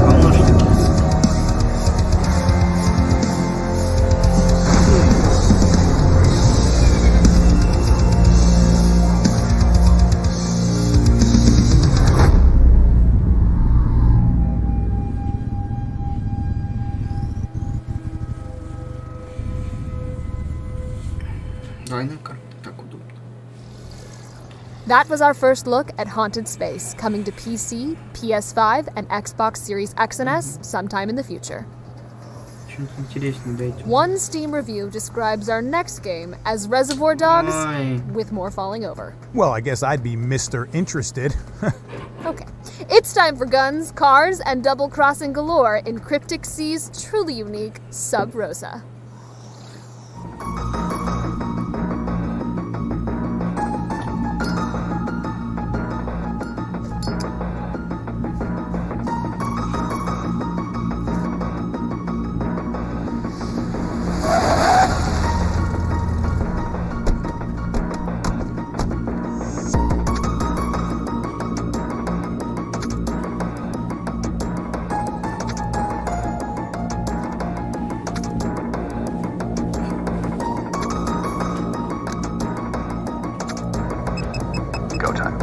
Помножники. Двойная карта, так удобно. That was our first look at Haunted Space, coming to PC, PS5, and Xbox Series X and S sometime in the future. Что-нибудь интереснее дайте. One Steam review describes our next game as Reservoir Dogs Ой. with more falling over. Well, I guess I'd be Mr. Interested. Okay. It's time for guns, cars, and double-crossing galore in Cryptic Sea's truly unique Sub Rosa. Go time.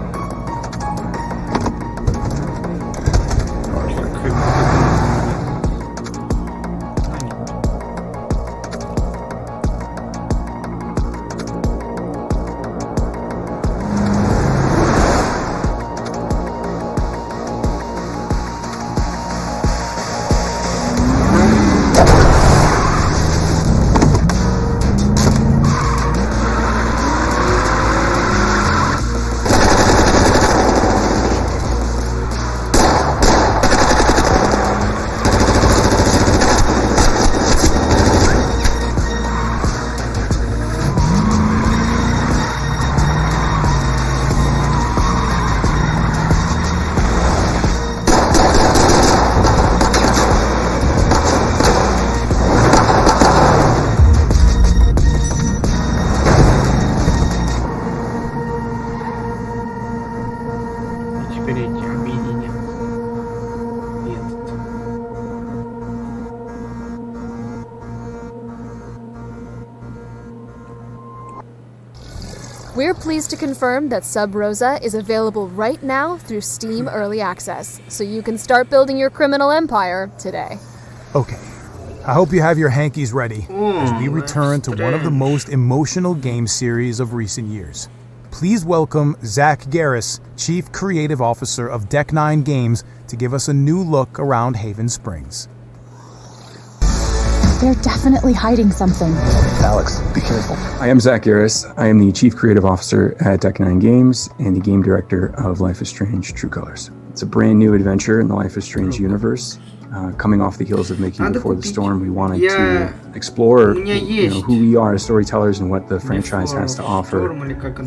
We're pleased to confirm that Sub Rosa is available right now through Steam Early Access, so you can start building your criminal empire today. Okay, I hope you have your hankies ready as we return to one of the most emotional game series of recent years. Please welcome Zach Garris, Chief Creative Officer of Deck 9 Games, to give us a new look around Haven Springs. They're definitely hiding something. Alex, be careful. I am Zach Garris. I am the Chief Creative Officer at Deck 9 Games and the Game Director of Life is Strange True Colors. It's a brand new adventure in the Life is Strange universe. Coming off the heels of Making Before the Storm, we wanted to explore who we are as storytellers and what the franchise has to offer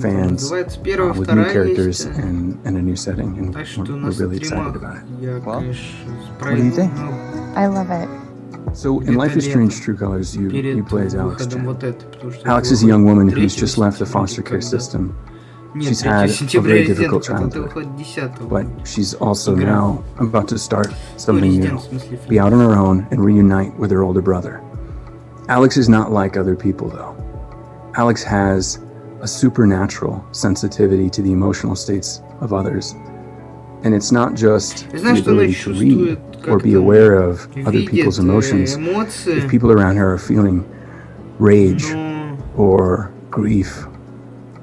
fans with new characters and a new setting, and we're really excited about it. Well, what do you think? I love it. So in Life is Strange True Colors, you play as Alex Chen. Alex is a young woman who's just left the foster care system. She's had a very difficult childhood, but she's also now about to start something new, be out on her own and reunite with her older brother. Alex is not like other people, though. Alex has a supernatural sensitivity to the emotional states of others. And it's not just the ability to read or be aware of other people's emotions. If people around her are feeling rage or grief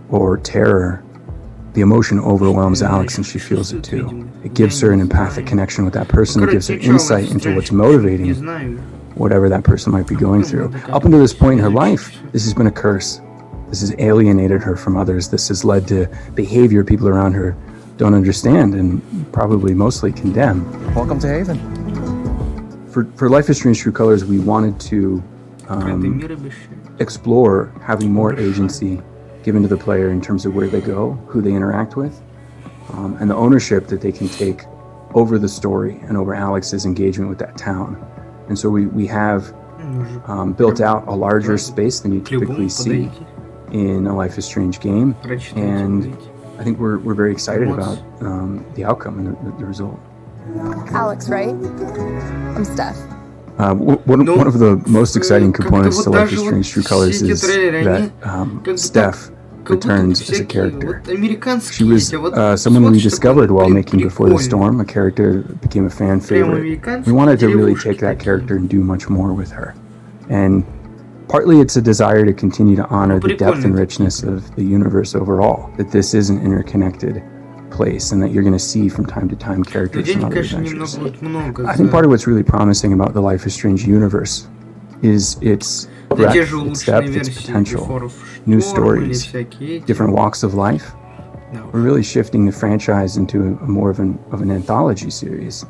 or terror, the emotion overwhelms Alex and she feels it too. It gives her an empathic connection with that person. It gives her insight into what's motivating whatever that person might be going through. Up until this point in her life, this has been a curse. This has alienated her from others. This has led to behavior people around her don't understand and probably mostly condemn. Welcome to Haven. For Life is Strange True Colors, we wanted to explore having more agency given to the player in terms of where they go, who they interact with, and the ownership that they can take over the story and over Alex's engagement with that town. And so we have built out a larger space than you typically see in a Life is Strange game, and I think we're very excited about the outcome and the result. Alex, right? I'm Steph. One of the most exciting components to Life is Strange True Colors is that Steph returns as a character. She was someone we discovered while making Before the Storm, a character that became a fan favorite. We wanted to really take that character and do much more with her. And partly it's a desire to continue to honor the depth and richness of the universe overall, that this is an interconnected place and that you're going to see from time to time characters from other adventures. I think part of what's really promising about the Life is Strange universe is its breadth, its depth, its potential, new stories, different walks of life. We're really shifting the franchise into more of an anthology series.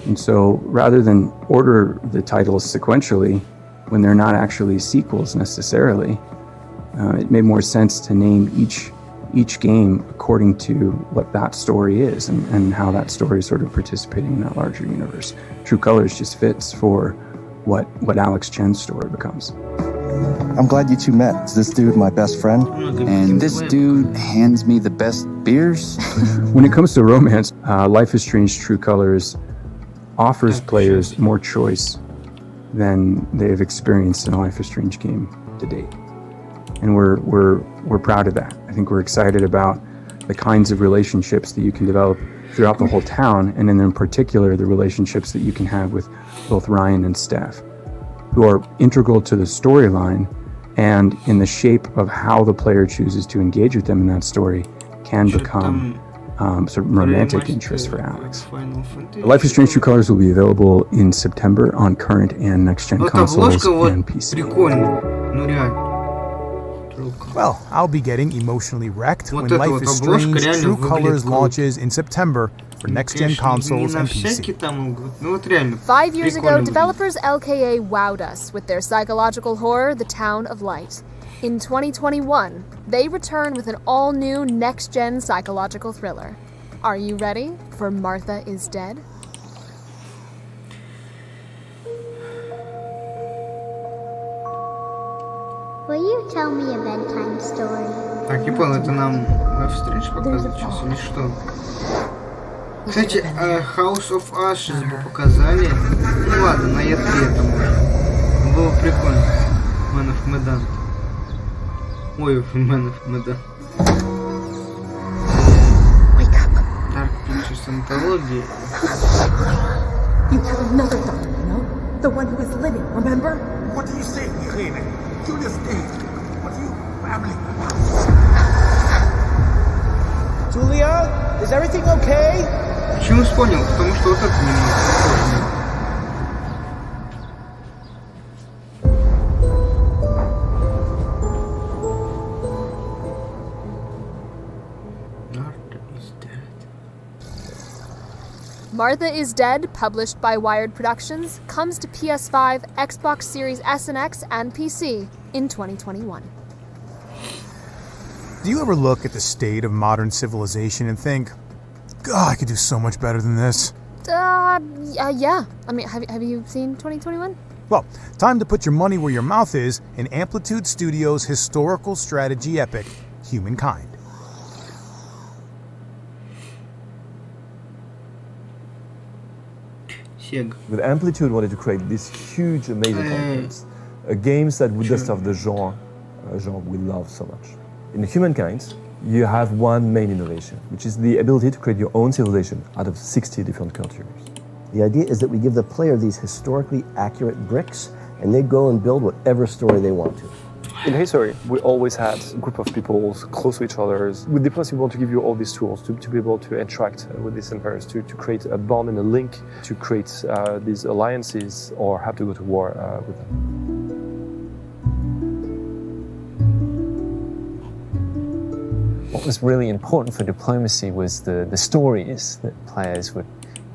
And so rather than order the titles sequentially when they're not actually sequels necessarily, it made more sense to name each game according to what that story is and how that story is sort of participating in that larger universe. True Colors just fits for what Alex Chen's story becomes. I'm glad you two met. Is this dude my best friend? And this dude hands me the best beers? When it comes to romance, Life is Strange True Colors offers players more choice than they've experienced in a Life is Strange game to date. And we're proud of that. I think we're excited about the kinds of relationships that you can develop throughout the whole town, and then in particular the relationships that you can have with both Ryan and Steph, who are integral to the storyline and in the shape of how the player chooses to engage with them in that story can become sort of romantic interest for Alex. Life is Strange True Colors will be available in September on current and next-gen consoles and PC. Well, I'll be getting emotionally wrecked when Life is Strange True Colors launches in September for next-gen consoles and PC. 5 years ago, developers LKA wowed us with their psychological horror, The Town of Light. In 2021, they return with an all-new next-gen psychological thriller. Are you ready for Martha is Dead? Will you tell me a bedtime story? Так, не понял, это нам Life is Strange показывает сейчас или что? Кстати, House of Ashes бы показали. Ну ладно, на E3 это можно. Было прикольно. Man of Medan. Ой, Man of Medan. Wake up. Dark Pictures антологии. You killed another doctor, you know? The one who was living, remember? What do you say, Irene? Julius dead. What do you family? Julia, is everything okay? Почему вспомнил? Потому что вот это немного похоже. Martha is Dead, published by Wired Productions, comes to PS5, Xbox Series S and X, and PC in 2021. Do you ever look at the state of modern civilization and think, God, I could do so much better than this? Yeah. I mean, have you seen 2021? Well, time to put your money where your mouth is in Amplitude Studios' historical strategy epic, Humankind. With Amplitude wanted to create this huge, amazing content, games that would just have the genre we love so much. In Humankind, you have one main innovation, which is the ability to create your own civilization out of 60 different cultures. The idea is that we give the player these historically accurate bricks, and they go and build whatever story they want to. In history, we always had a group of people close to each other. With Diplomacy, we want to give you all these tools to be able to interact with these empires, to create a bond and a link, to create these alliances or have to go to war with them. What was really important for Diplomacy was the stories that players would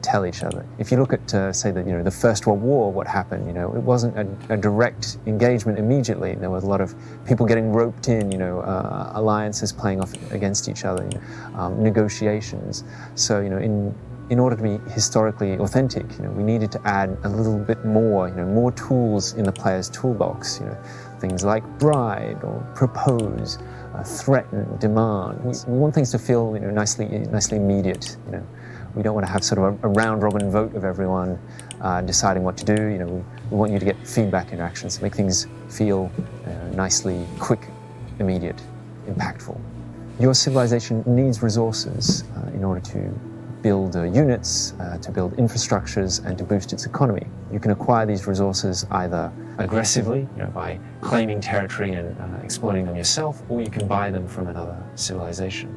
tell each other. If you look at, say, the First World War, what happened, it wasn't a direct engagement immediately. There was a lot of people getting roped in, alliances playing off against each other, negotiations. So, in order to be historically authentic, we needed to add a little bit more, more tools in the player's toolbox, things like bride or propose, threaten, demand. We want things to feel, nicely immediate. We don't want to have sort of a round-robin vote of everyone deciding what to do. We want you to get feedback interactions, make things feel nicely, quick, immediate, impactful. Your civilization needs resources in order to build units, to build infrastructures, and to boost its economy. You can acquire these resources either aggressively, by claiming territory and exploiting them yourself, or you can buy them from another civilization.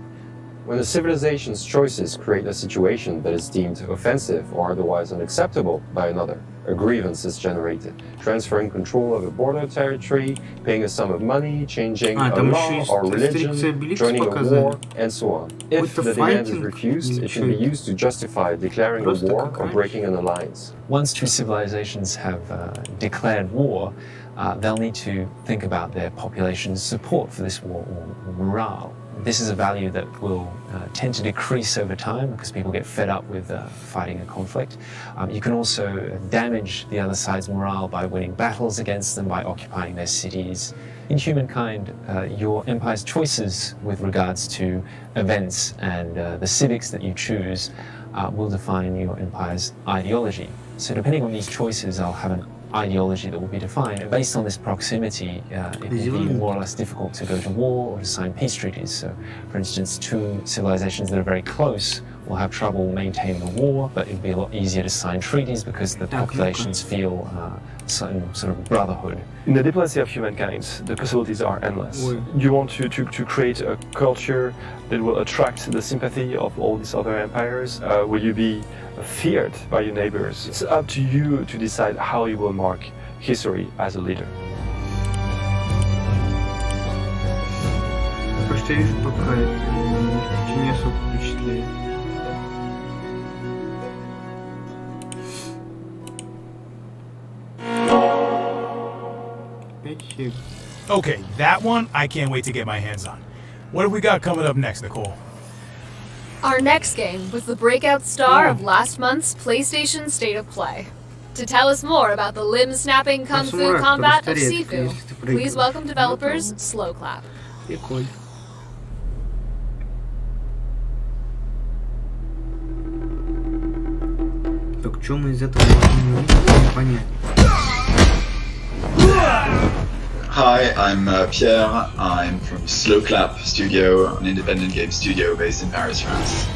When a civilization's choices create a situation that is deemed offensive or otherwise unacceptable by another, a grievance is generated, transferring control of a border territory, paying a sum of money, changing a law or religion, joining a war, and so on. If the demand is refused, it can be used to justify declaring a war or breaking an alliance. Once two civilizations have declared war, they'll need to think about their population's support for this war, or morale. This is a value that will tend to decrease over time because people get fed up with fighting a conflict. You can also damage the other side's morale by winning battles against them, by occupying their cities. In humankind, your empire's choices with regards to events and the civics that you choose will define your empire's ideology. So depending on these choices, I'll have an ideology that will be defined. And based on this proximity, it will be more or less difficult to go to war or to sign peace treaties. So, for instance, two civilizations that are very close will have trouble maintaining a war, but it'll be a lot easier to sign treaties because the populations feel some sort of brotherhood. In the diplomacy of humankind, the possibilities are endless. You want to create a culture that will attract the sympathy of all these other empires? Will you be feared by your neighbors? It's up to you to decide how you will mark history as a leader. Просто я вижу, пока это не особо впечатляет. Okay, that one I can't wait to get my hands on. What have we got coming up next, Nicole? Our next game was the breakout star of last month's PlayStation State of Play. To tell us more about the limb-snapping kung fu combat of Sifu, please welcome developers Slow Clap. Так что мы из этого можем понять? Hi, I'm Pierre. I'm from Slow Clap Studio, an independent game studio based in Paris, France.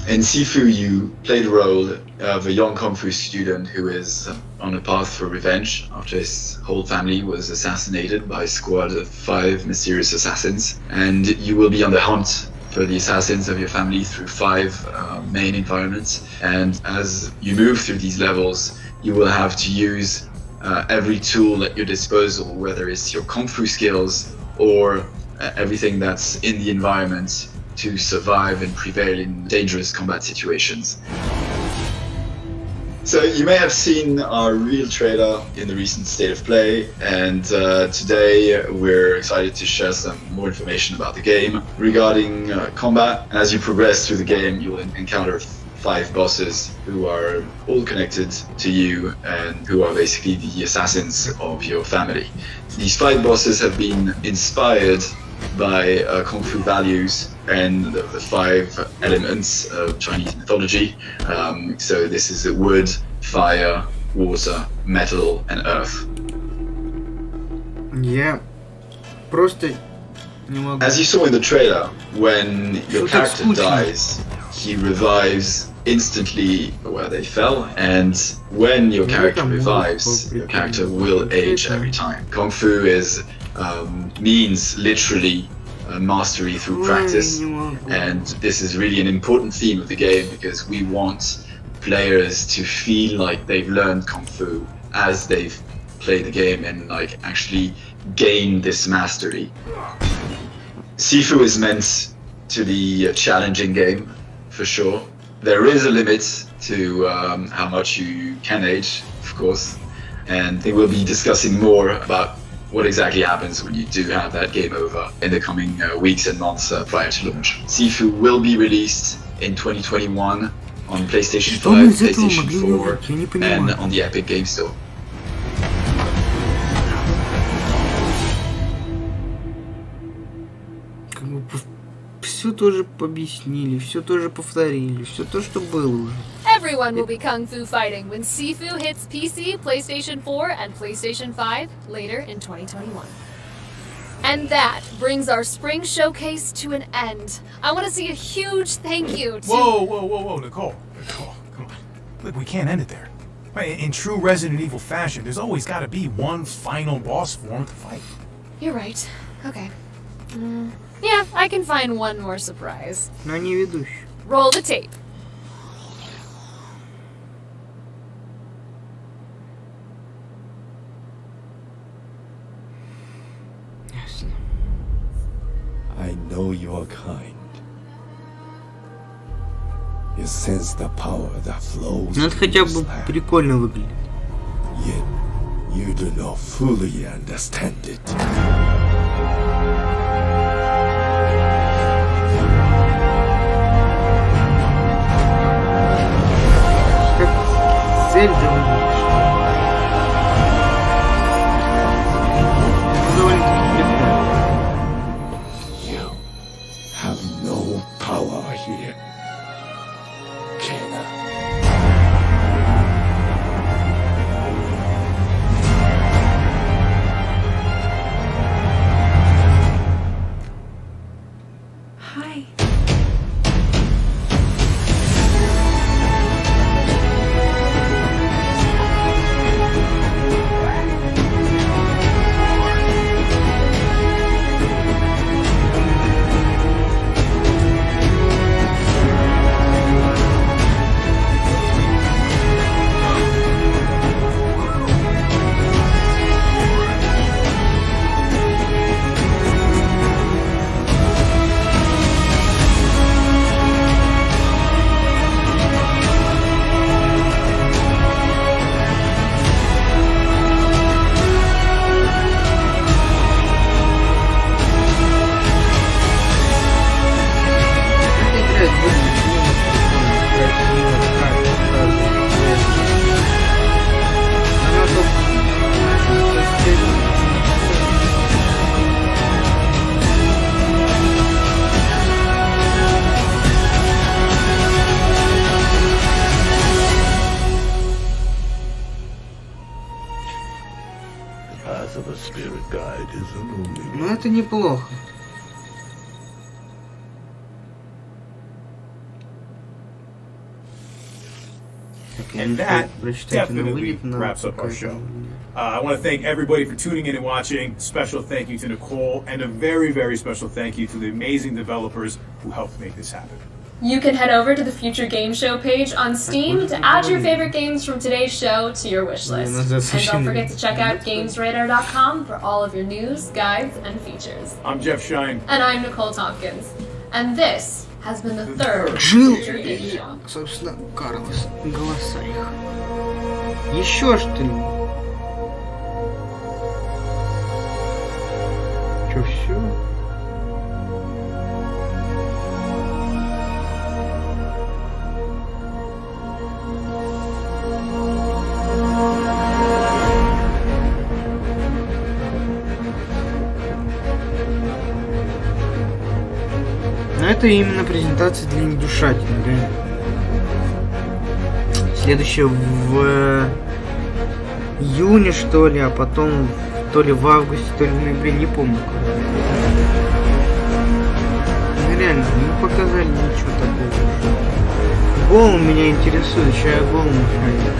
In Sifu, you play the role of a young kung fu student who is on a path for revenge after his whole family was assassinated by a squad of 5 mysterious assassins. And you will be on the hunt for the assassins of your family through 5 main environments. And as you move through these levels, you will have to use every tool at your disposal, whether it's your kung fu skills or everything that's in the environment to survive and prevail in dangerous combat situations. So you may have seen our real trailer in the recent State of Play, and today we're excited to share some more information about the game regarding combat. And as you progress through the game, you'll encounter 5 bosses who are all connected to you and who are basically the assassins of your family. These 5 bosses have been inspired by Kung Fu values and the 5 elements of Chinese mythology. So this is wood, fire, water, metal and earth. Yeah. Просто не могу. As you saw in the trailer, when your character dies, he revives instantly where they fell, and when your character revives, your character will age every time. Kung Fu means literally mastery through practice, and this is really an important theme of the game because we want players to feel like they've learned Kung Fu as they've played the game and like actually gain this mastery. Sifu is meant to be a challenging game, for sure. There is a limit to how much you can age, of course. And they will be discussing more about what exactly happens when you do have that game over in the coming weeks and months prior to launch. Sifu will be released in 2021 on PlayStation 5, PlayStation 4, and on the Epic Game Store. Все тоже объяснили, все тоже повторили, все то, что было уже. Everyone will be kung fu fighting when Sifu hits PC, PlayStation 4, and PlayStation 5 later in 2021. And that brings our spring showcase to an end. I want to see a huge thank you to... Whoa, Nicole, come on. Look, we can't end it there. In true Resident Evil fashion, there's always got to be one final boss form to fight. You're right. Okay. Yeah, I can find one more surprise. Но не ведущий. Roll the tape. Ясно. I know you are kind. You sense the power that flows. Ну это хотя бы прикольно выглядит. Yet you do not fully understand it. Цель же You have no power here, Kena. Hi. Ну это неплохо. And that definitely wraps up our show. I want to thank everybody for tuning in and watching. Special thank you to Nicole, and a very, very special thank you to the amazing developers who helped make this happen. You can head over to the Future Game Show page on Steam to add your favorite games from today's show to your wish list. And don't forget to check out GamesRadar.com for all of your news, guides, and features. I'm Jeff Shine. And I'm Nicole Tompkins. And this has been the third Future Game Show. Собственно, Карлос, голоса их. Еще что ли? Че, все? Это именно презентация для индюшатин, реально. Следующее в июне, что ли, а потом то ли в августе, то ли в ноябре, не помню. Реально, не показали ничего такого. Голым меня интересует, еще я голым ходил.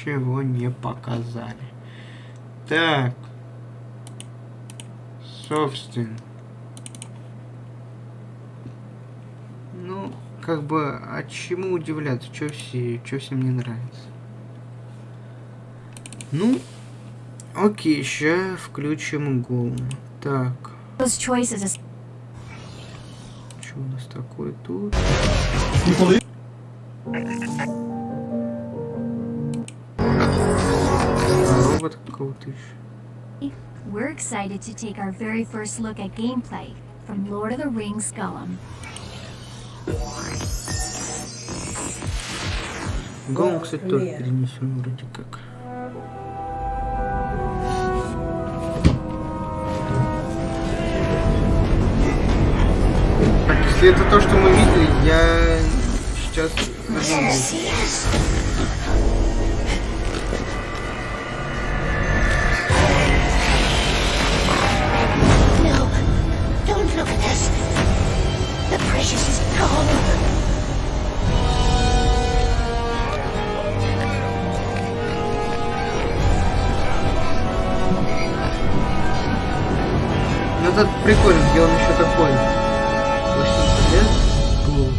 ничего не показали. Так. Собственно. Ну, как бы, а чему удивляться? Чё всем не нравится? Ну, окей, сейчас включим гол. Так. Что у нас такое тут? Робот какого-то еще. We're excited to take our very first look at gameplay from Lord of the Rings Gollum. Голом, кстати, тоже перенесем вроде как. Так, если это то, что мы видели, я сейчас... Don't look at this. The precious is gone. Ну это прикольно, где он еще такой. 80 лет был.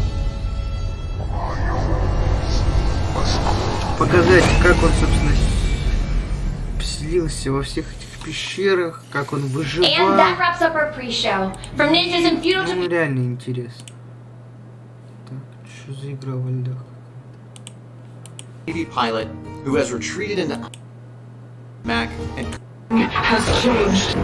Показать, как он, собственно, поселился во всех этих пещерах, как он выживал. Ну, реально интересно. Так, что за игра во льдах? Pilot who has retreated into Mac and has changed.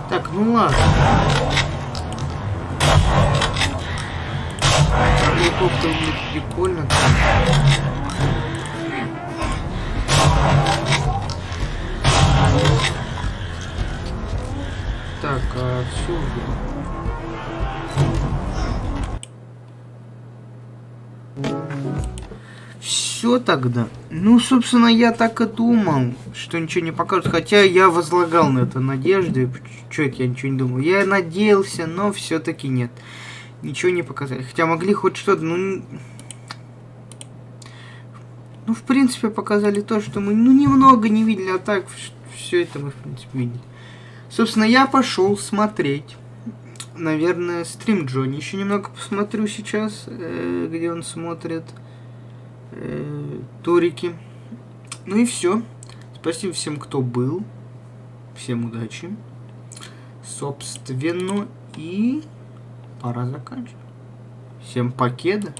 Так, ну ладно. Helikopter будет прикольно. Так, а отсюда. Все тогда. Ну, собственно, я так и думал, что ничего не покажут. Хотя я возлагал на это надежды. Чё это я ничего не думал? Я надеялся, но все-таки нет. Ничего не показали. Хотя могли хоть что-то, ну, в принципе, показали то, что мы, немного не видели, а так все это мы, в принципе, видели. Собственно, я пошел смотреть, наверное, стрим Джонни. Еще немного посмотрю сейчас, где он смотрит турики. Ну и все. Спасибо всем, кто был. Всем удачи. Собственно, и... пора заканчивать. Всем покеда.